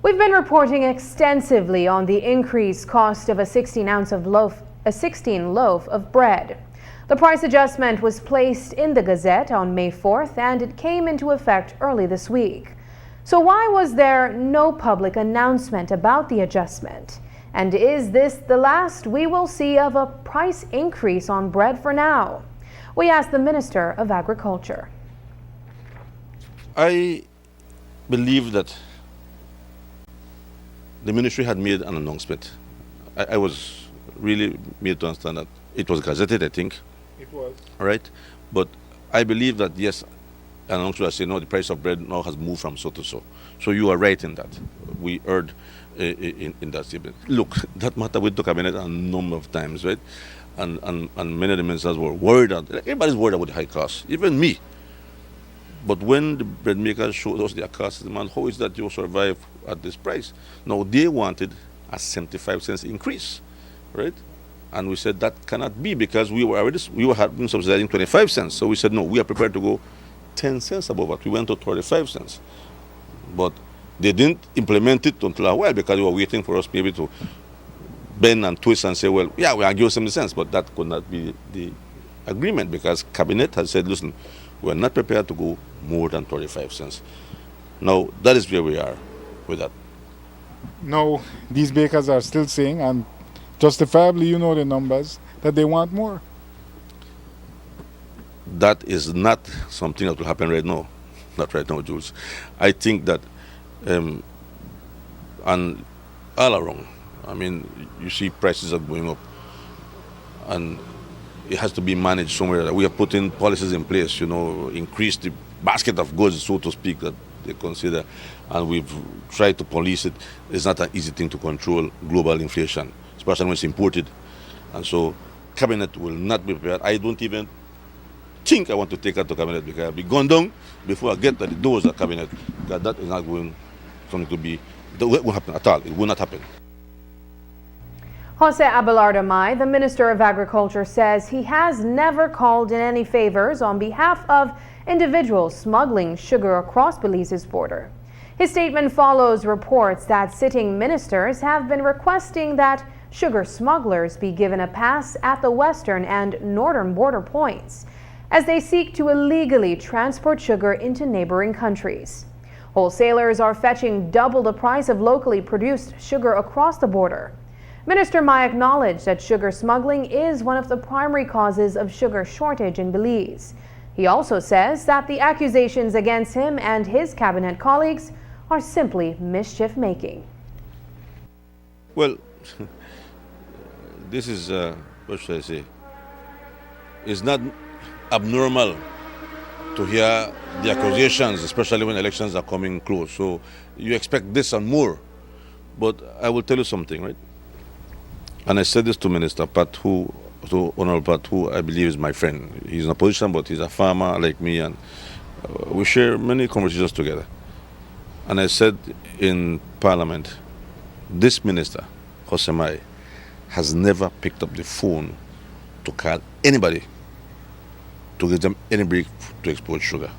We've been reporting extensively on the increased cost of a 16 loaf of bread. The price adjustment was placed in the Gazette on May 4th, and it came into effect early this week. So why was there no public announcement about the adjustment? And is this the last we will see of a price increase on bread for now? We asked the Minister of Agriculture. I believe that the ministry had made an announcement. I was really made to understand that it was gazetted, I think. It was. All right? But I believe that, yes, an announcement saying, no, the price of bread now has moved from so to so. So you are right in that. We heard in that statement. Look, that matter went to cabinet a number of times, right? And many of the ministers were worried. Everybody's worried about the high cost, even me. But when the bread makers showed us their cost, man, how is that you survive at this price? Now, they wanted a 75 cents increase, right? And we said that cannot be because we were having subsidizing 25 cents. So we said, no, we are prepared to go 10 cents above that. We went to 35 cents. But they didn't implement it until a while because they were waiting for us maybe to bend and twist and say, well, yeah, we are giving 70 cents. But that could not be the agreement because Cabinet has said, listen, we're not prepared to go more than 35 cents. Now, that is where we are with that. No, these bakers are still saying, and justifiably, you know the numbers, that they want more. That is not something that will happen right now. Not right now, Jules. I think that, and all along, I mean, you see prices are going up, and it has to be managed somewhere. We are putting policies in place, increase the basket of goods, so to speak, that they consider, and we've tried to police it. It's not an easy thing to control global inflation, especially when it's imported. And so, Cabinet will not be prepared. I don't even think I want to take that to Cabinet because I'll be gone down before I get to the doors of Cabinet. Because that is not going something to be, that won't happen at all. It will not happen. Jose Abelardo Mai, the Minister of Agriculture, says he has never called in any favors on behalf of individuals smuggling sugar across Belize's border. His statement follows reports that sitting ministers have been requesting that sugar smugglers be given a pass at the western and northern border points as they seek to illegally transport sugar into neighboring countries. Wholesalers are fetching double the price of locally produced sugar across the border. Minister Mai acknowledged that sugar smuggling is one of the primary causes of sugar shortage in Belize. He also says that the accusations against him and his cabinet colleagues are simply mischief-making. Well, this is, what should I say, it's not abnormal to hear the accusations, especially when elections are coming close. So you expect this and more. But I will tell you something, right? And I said this to Minister Pat, to Honorable Pat, who I believe is my friend. He's in opposition, but he's a farmer like me, and we share many conversations together. And I said in Parliament, this minister, Jose Mai, has never picked up the phone to call anybody to give them any break to export sugar.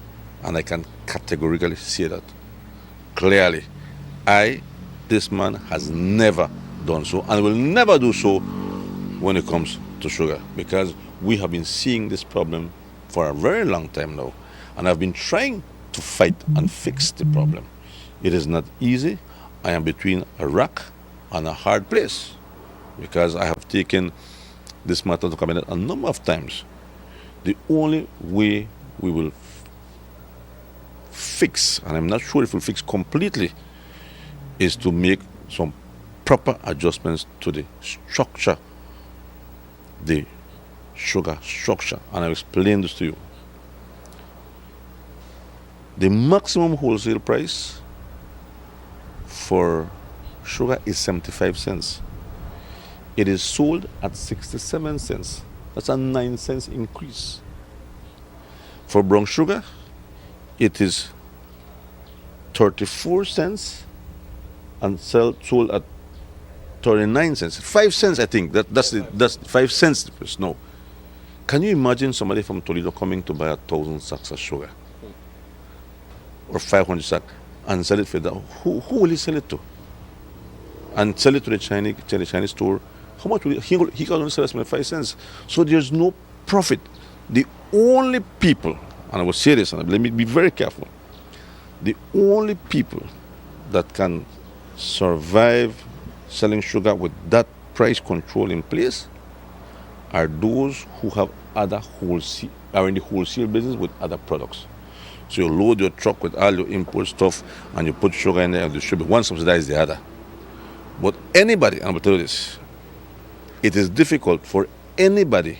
And I can categorically say that clearly. This man has never done so and will never do so when it comes to sugar, because we have been seeing this problem for a very long time now, and I've been trying to fight and fix the problem. It is not easy. I am between a rock and a hard place, because I have taken this matter to cabinet a number of times. The only way we will fix, and I'm not sure if we'll fix completely, is to make some proper adjustments to the structure, the sugar structure. And I'll explain this to you. The maximum wholesale price for sugar is 75 cents. It is sold at 67 cents. That's a 9 cents increase. For brown sugar, it is 34 cents and sold at 39 cents. 5 cents, I think. That's 5 cents. No. Can you imagine somebody from Toledo coming to buy 1,000 sacks of sugar? Or 500 sacks and sell it for that? Who will he sell it to? And sell it to the Chinese store? How much will he can only sell us 5 cents. So there's no profit. The only people, and I will say this, and let me be very careful, the only people that can survive selling sugar with that price control in place are those who have other wholesale, are in the wholesale business with other products. So you load your truck with all your import stuff and you put sugar in there and distribute. One subsidizes the other. But anybody, and I will tell you this, it is difficult for anybody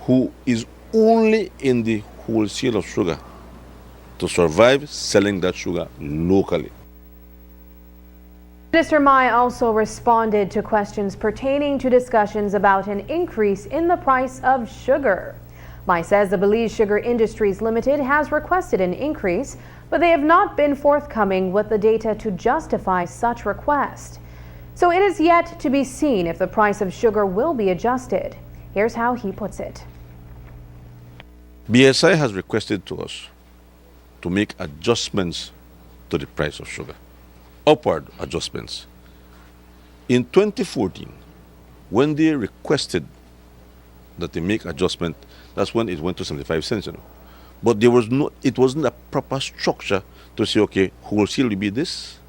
who is only in the wholesale of sugar to survive selling that sugar locally. Minister Mai also responded to questions pertaining to discussions about an increase in the price of sugar. Mai says the Belize Sugar Industries Limited has requested an increase, but they have not been forthcoming with the data to justify such request. So it is yet to be seen if the price of sugar will be adjusted. Here's how he puts it. BSI has requested to us to make adjustments to the price of sugar, upward adjustments. In 2014, when they requested that they make adjustment, that's when it went to 75 cents. But it wasn't a proper structure to say, okay, wholesale will be this,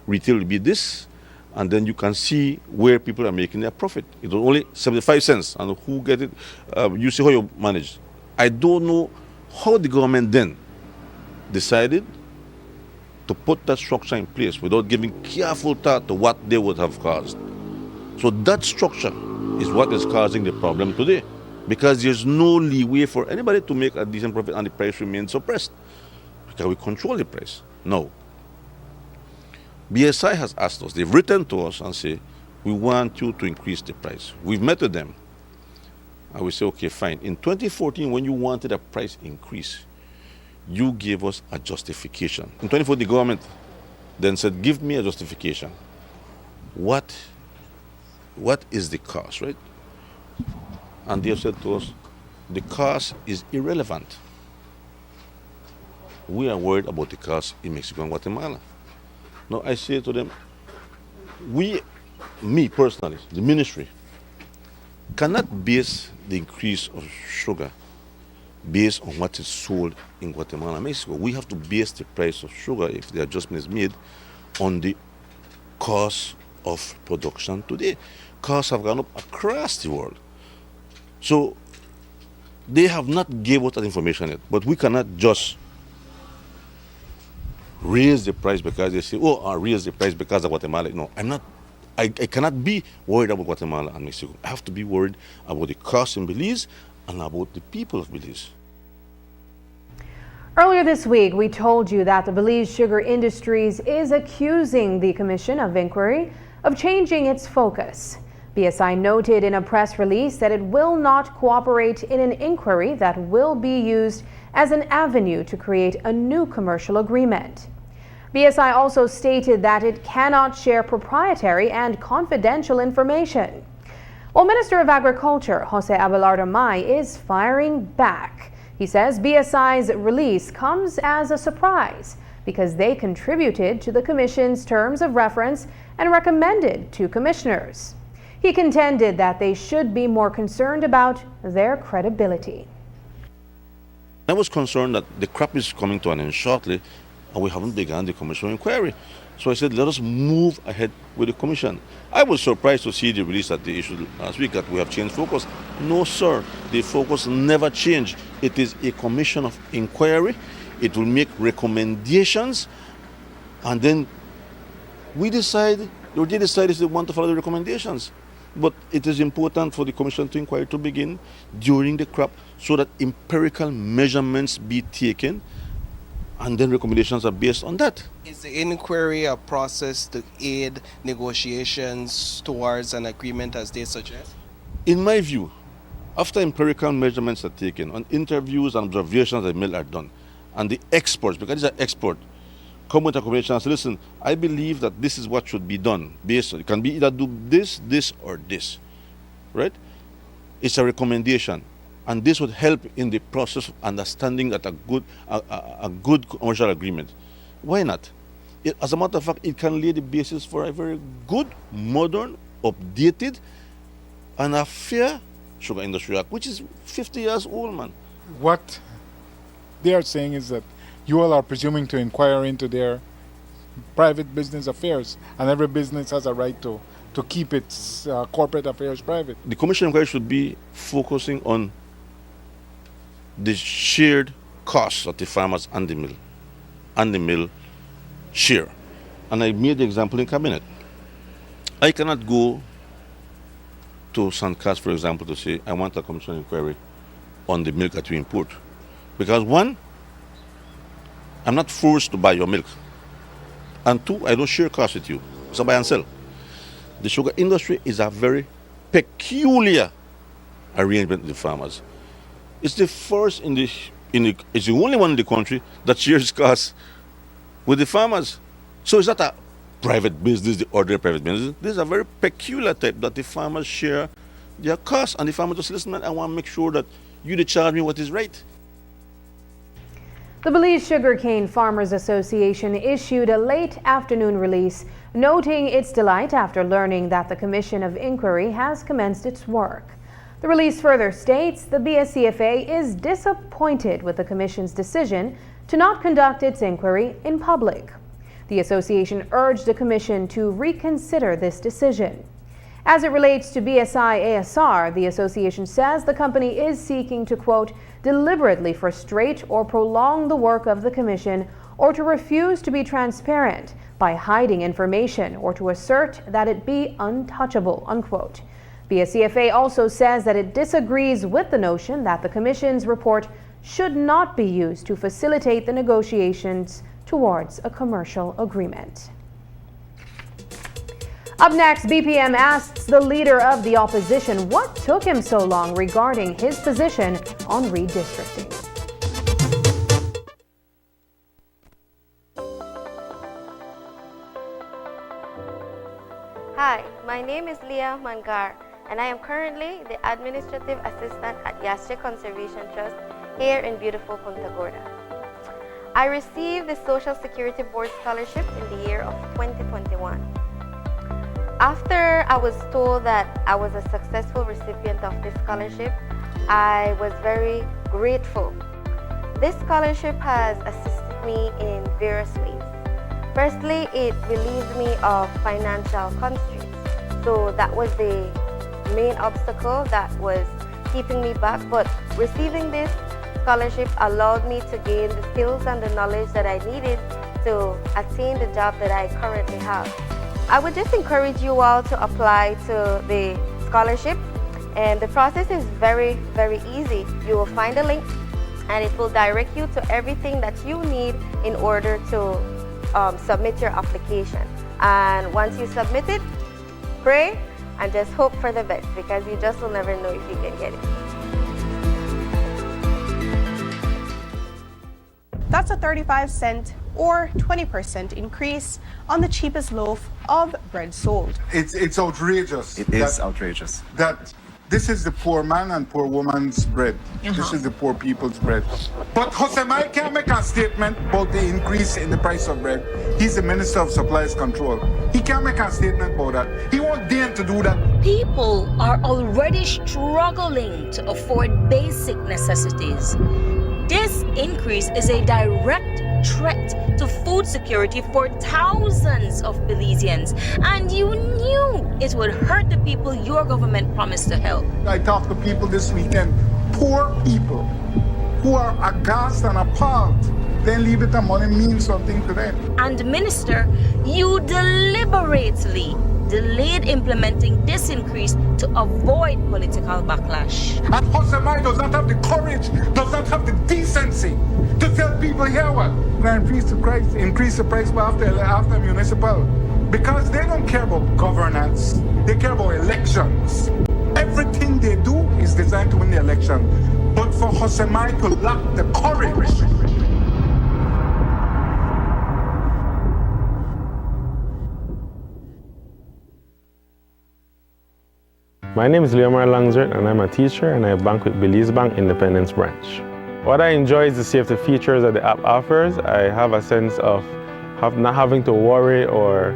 retail will be this, and then you can see where people are making their profit. It was only 75 cents, and who get it, you see how you manage. I don't know how the government then decided to put that structure in place without giving careful thought to what they would have caused. So that structure is what is causing the problem today, because there's no leeway for anybody to make a decent profit and the price remains suppressed because we control the price. No. BSI has asked us, they've written to us and say, we want you to increase the price. We've met with them. And we say, okay, fine. In 2014, when you wanted a price increase, you gave us a justification. In 2014, the government then said, give me a justification. What is the cost, right? And they have said to us, the cost is irrelevant. We are worried about the cost in Mexico and Guatemala. Now I say to them, me personally, the ministry, cannot base the increase of sugar based on what is sold in Guatemala and Mexico. We have to base the price of sugar, if the adjustment is made, on the cost of production today. Costs have gone up across the world. So they have not given us that information yet, but we cannot just raise the price because they say, oh, I'll raise the price because of Guatemala. No, I cannot be worried about Guatemala and Mexico. I have to be worried about the cost in Belize and about the people of Belize. Earlier this week, we told you that the Belize Sugar Industries is accusing the Commission of Inquiry of changing its focus. BSI noted in a press release that it will not cooperate in an inquiry that will be used as an avenue to create a new commercial agreement. BSI also stated that it cannot share proprietary and confidential information. Well, Minister of Agriculture, Jose Abelardo May, is firing back. He says BSI's release comes as a surprise because they contributed to the Commission's terms of reference and recommended to commissioners. He contended that they should be more concerned about their credibility. I was concerned that the crop is coming to an end shortly and we haven't begun the commission inquiry. So I said, let us move ahead with the commission. I was surprised to see the release that they issued last week that we have changed focus. No, sir, the focus never changed. It is a commission of inquiry. It will make recommendations and then they decide if they want to follow the recommendations. But it is important for the commission to inquiry to begin during the crop so that empirical measurements be taken and then recommendations are based on that. Is the inquiry a process to aid negotiations towards an agreement as they suggest? In my view, after empirical measurements are taken and interviews and observations that are done, and the experts, because these are experts, come with a recommendation and say, listen, I believe that this is what should be done. Based on, it can be either do this, or this, right? It's a recommendation. And this would help in the process of understanding that a good commercial agreement. Why not? As a matter of fact, it can lay the basis for a very good, modern, updated, and a fair sugar industry act, which is 50 years old, man. What they are saying is that you all are presuming to inquire into their private business affairs, and every business has a right to keep its corporate affairs private. The commission inquiry should be focusing on the shared costs of the farmers and the mill share. And I made the example in cabinet. I cannot go to St. Cas, for example, to say I want a commission inquiry on the milk that we import. Because one, I'm not forced to buy your milk. And two, I don't share costs with you. It's a buy and sell. The sugar industry is a very peculiar arrangement with the farmers. It's the first it's the only one in the country that shares costs with the farmers. So it's not a private business, the ordinary private business. This is a very peculiar type that the farmers share their costs, and the farmer just listen, man, I want to make sure that you charge me what is right. The Belize Sugarcane Farmers Association issued a late afternoon release noting its delight after learning that the Commission of Inquiry has commenced its work. The release further states the BSCFA is disappointed with the Commission's decision to not conduct its inquiry in public. The association urged the Commission to reconsider this decision. As it relates to BSI-ASR, the association says the company is seeking to, quote, deliberately frustrate or prolong the work of the Commission or to refuse to be transparent by hiding information or to assert that it be untouchable, unquote. BSCFA also says that it disagrees with the notion that the Commission's report should not be used to facilitate the negotiations towards a commercial agreement. Up next, BPM asks the leader of the opposition what took him so long regarding his position on redistricting. Hi, my name is Leah Mangar, and I am currently the Administrative Assistant at Yasche Conservation Trust here in beautiful Punta Gorda. I received the Social Security Board Scholarship in the year of 2021. After I was told that I was a successful recipient of this scholarship, I was very grateful. This scholarship has assisted me in various ways. Firstly, it relieved me of financial constraints. So that was the main obstacle that was keeping me back. But receiving this scholarship allowed me to gain the skills and the knowledge that I needed to attain the job that I currently have. I would just encourage you all to apply to the scholarship, and the process is very, very easy. You will find a link and it will direct you to everything that you need in order to submit your application. And once you submit it, pray and just hope for the best, because you just will never know if you can get it. That's a 35-cent or 20% increase on the cheapest loaf of bread sold. It's outrageous. It is outrageous. That this is the poor man and poor woman's bread. This is the poor people's bread. But Josemai can't make a statement about the increase in the price of bread. He's the Minister of Supplies Control. He can't make a statement about that. He won't dare to do that. People are already struggling to afford basic necessities. This increase is a direct threat to food security for thousands of Belizeans, and you knew it would hurt the people your government promised to help. I talked to people this weekend, poor people, who are aghast and appalled. Then leave it and money means something to them. And Minister, you deliberately delayed implementing this increase to avoid political backlash. And Josemai does not have the courage, does not have the decency to tell people here what? Increase the price after municipal. Because they don't care about governance, they care about elections. Everything they do is designed to win the election. But for Josemai to lack the courage, my name is Leomar Langsert and I'm a teacher and I bank with Belize Bank Independence Branch. What I enjoy is the safety features that the app offers. I have a sense of not having to worry or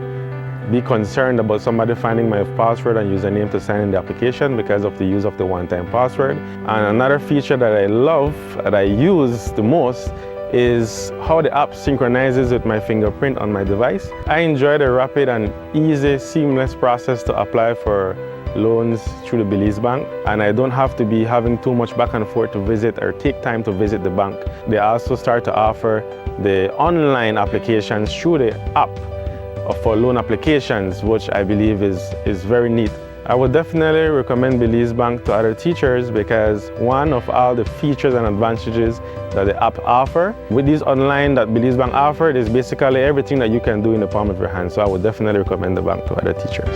be concerned about somebody finding my password and username to sign in the application because of the use of the one-time password. And another feature that I love, that I use the most, is how the app synchronizes with my fingerprint on my device. I enjoy the rapid and easy, seamless process to apply for loans through the Belize Bank, and I don't have to be having too much back and forth to visit or take time to visit the bank. They also start to offer the online applications through the app for loan applications, which I believe is very neat. I would definitely recommend Belize Bank to other teachers because one of all the features and advantages that the app offer with these online that Belize Bank offered is basically everything that you can do in the palm of your hand. So I would definitely recommend the bank to other teachers.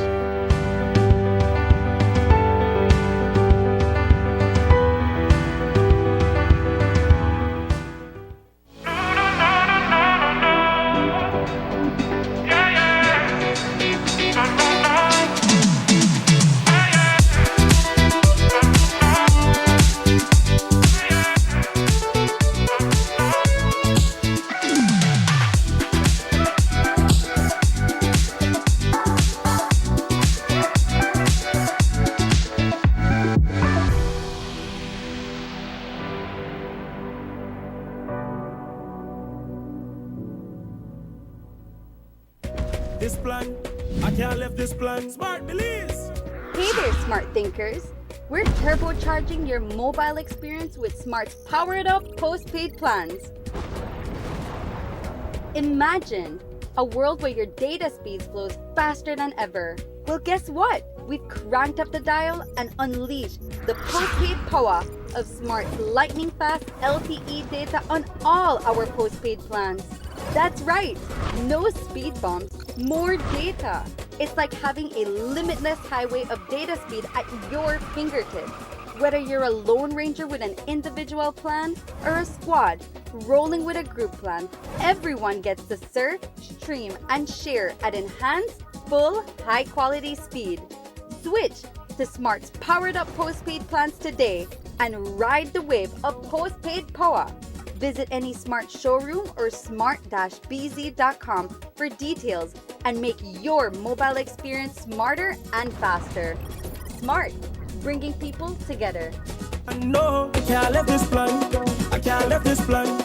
This plan, I can't leave this plan. Smart Belize! Hey there, smart thinkers. We're turbocharging your mobile experience with Smart's powered up postpaid plans. Imagine a world where your data speeds flows faster than ever. Well, guess what? We've cranked up the dial and unleashed the postpaid power of Smart's lightning fast LTE data on all our postpaid plans. That's right, no speed bumps, more data. It's like having a limitless highway of data speed at your fingertips. Whether you're a lone ranger with an individual plan or a squad rolling with a group plan, everyone gets to surf, stream, and share at enhanced, full, high-quality speed. Switch to Smart's powered up postpaid plans today and ride the wave of postpaid power. Visit any smart showroom or smart-bz.com for details and make your mobile experience smarter and faster. Smart, bringing people together. No, I can't let this plan. I can't let this plan.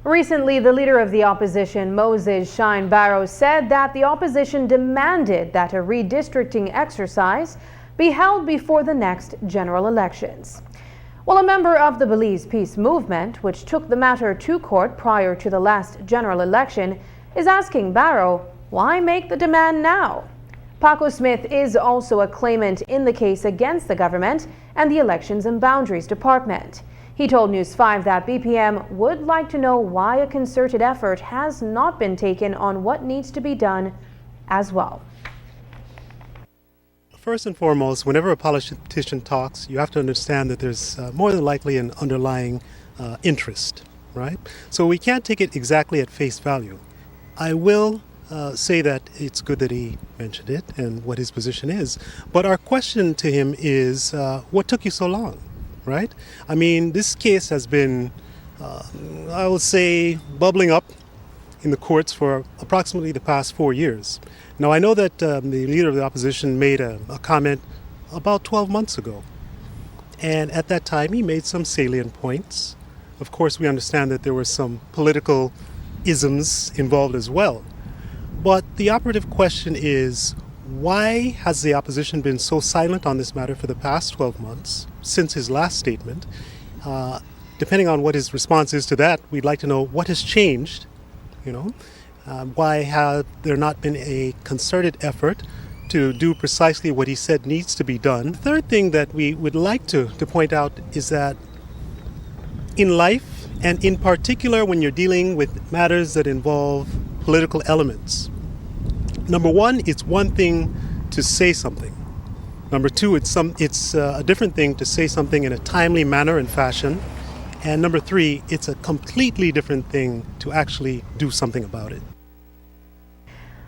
Recently, the leader of the opposition, Moses Shine Barrow, said that the opposition demanded that a redistricting exercise be held before the next general elections. Well, a member of the Belize Peace Movement, which took the matter to court prior to the last general election, is asking Barrow, why make the demand now? Paco Smith is also a claimant in the case against the government and the Elections and Boundaries Department. He told News 5 that BPM would like to know why a concerted effort has not been taken on what needs to be done as well. First and foremost, whenever a politician talks, you have to understand that there's more than likely an underlying interest, right? So we can't take it exactly at face value. I will say that it's good that he mentioned it and what his position is, but our question to him is, what took you so long, right? I mean, this case has been, I will say, bubbling up in the courts for approximately the past 4 years. Now, I know that the leader of the opposition made a comment about 12 months ago. And at that time, he made some salient points. Of course, we understand that there were some political isms involved as well. But the operative question is, why has the opposition been so silent on this matter for the past 12 months, since his last statement? Depending on what his response is to that, we'd like to know what has changed, why have there not been a concerted effort to do precisely what he said needs to be done? The third thing that we would like to point out is that in life, and in particular when you're dealing with matters that involve political elements, number one, it's one thing to say something. Number two, it's a different thing to say something in a timely manner and fashion. And number three, it's a completely different thing to actually do something about it.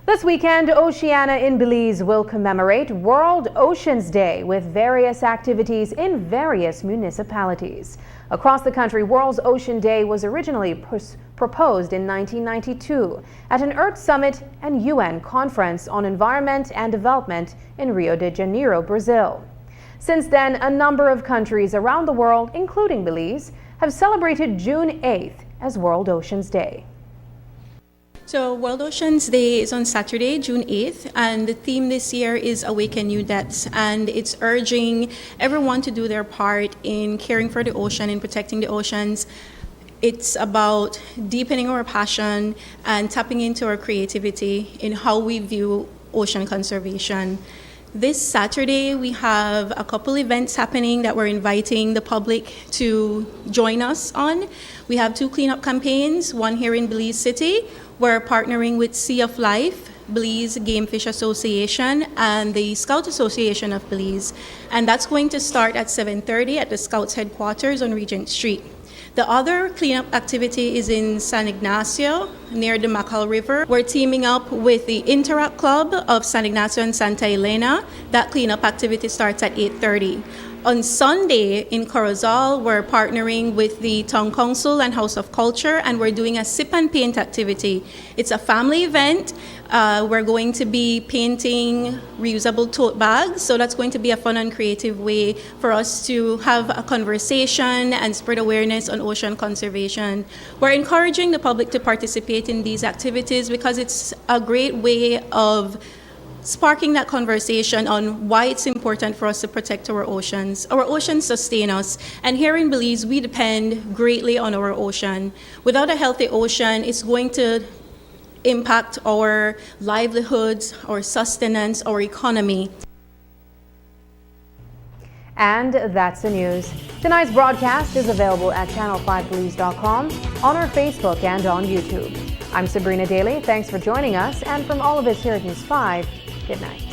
This weekend, Oceania in Belize will commemorate World Oceans Day with various activities in various municipalities. Across the country, World Ocean Day was originally proposed in 1992 at an Earth Summit and UN Conference on Environment and Development in Rio de Janeiro, Brazil. Since then, a number of countries around the world, including Belize, have celebrated June 8th as World Oceans Day. So World Oceans Day is on Saturday, June 8th, and the theme this year is Awaken New Depths, and it's urging everyone to do their part in caring for the ocean and protecting the oceans. It's about deepening our passion and tapping into our creativity in how we view ocean conservation. This Saturday, we have a couple events happening that we're inviting the public to join us on. We have 2 cleanup campaigns, one here in Belize City. We're partnering with Sea of Life, Belize Game Fish Association, and the Scout Association of Belize. And that's going to start at 7:30 at the Scouts headquarters on Regent Street. The other cleanup activity is in San Ignacio, near the Macal River. We're teaming up with the Interact Club of San Ignacio and Santa Elena. That cleanup activity starts at 8:30. On Sunday in Corozal, we're partnering with the Town Council and House of Culture, and we're doing a sip and paint activity. It's a family event. We're going to be painting reusable tote bags, so that's going to be a fun and creative way for us to have a conversation and spread awareness on ocean conservation. We're encouraging the public to participate in these activities because it's a great way of sparking that conversation on why it's important for us to protect our oceans. Our oceans sustain us, and here in Belize, we depend greatly on our ocean. Without a healthy ocean, it's going to impact our livelihoods, our sustenance, our economy. And that's the news. Tonight's broadcast is available at channel5belize.com, on our Facebook, and on YouTube. I'm Sabrina Daly. Thanks for joining us, and from all of us here at News 5, good night.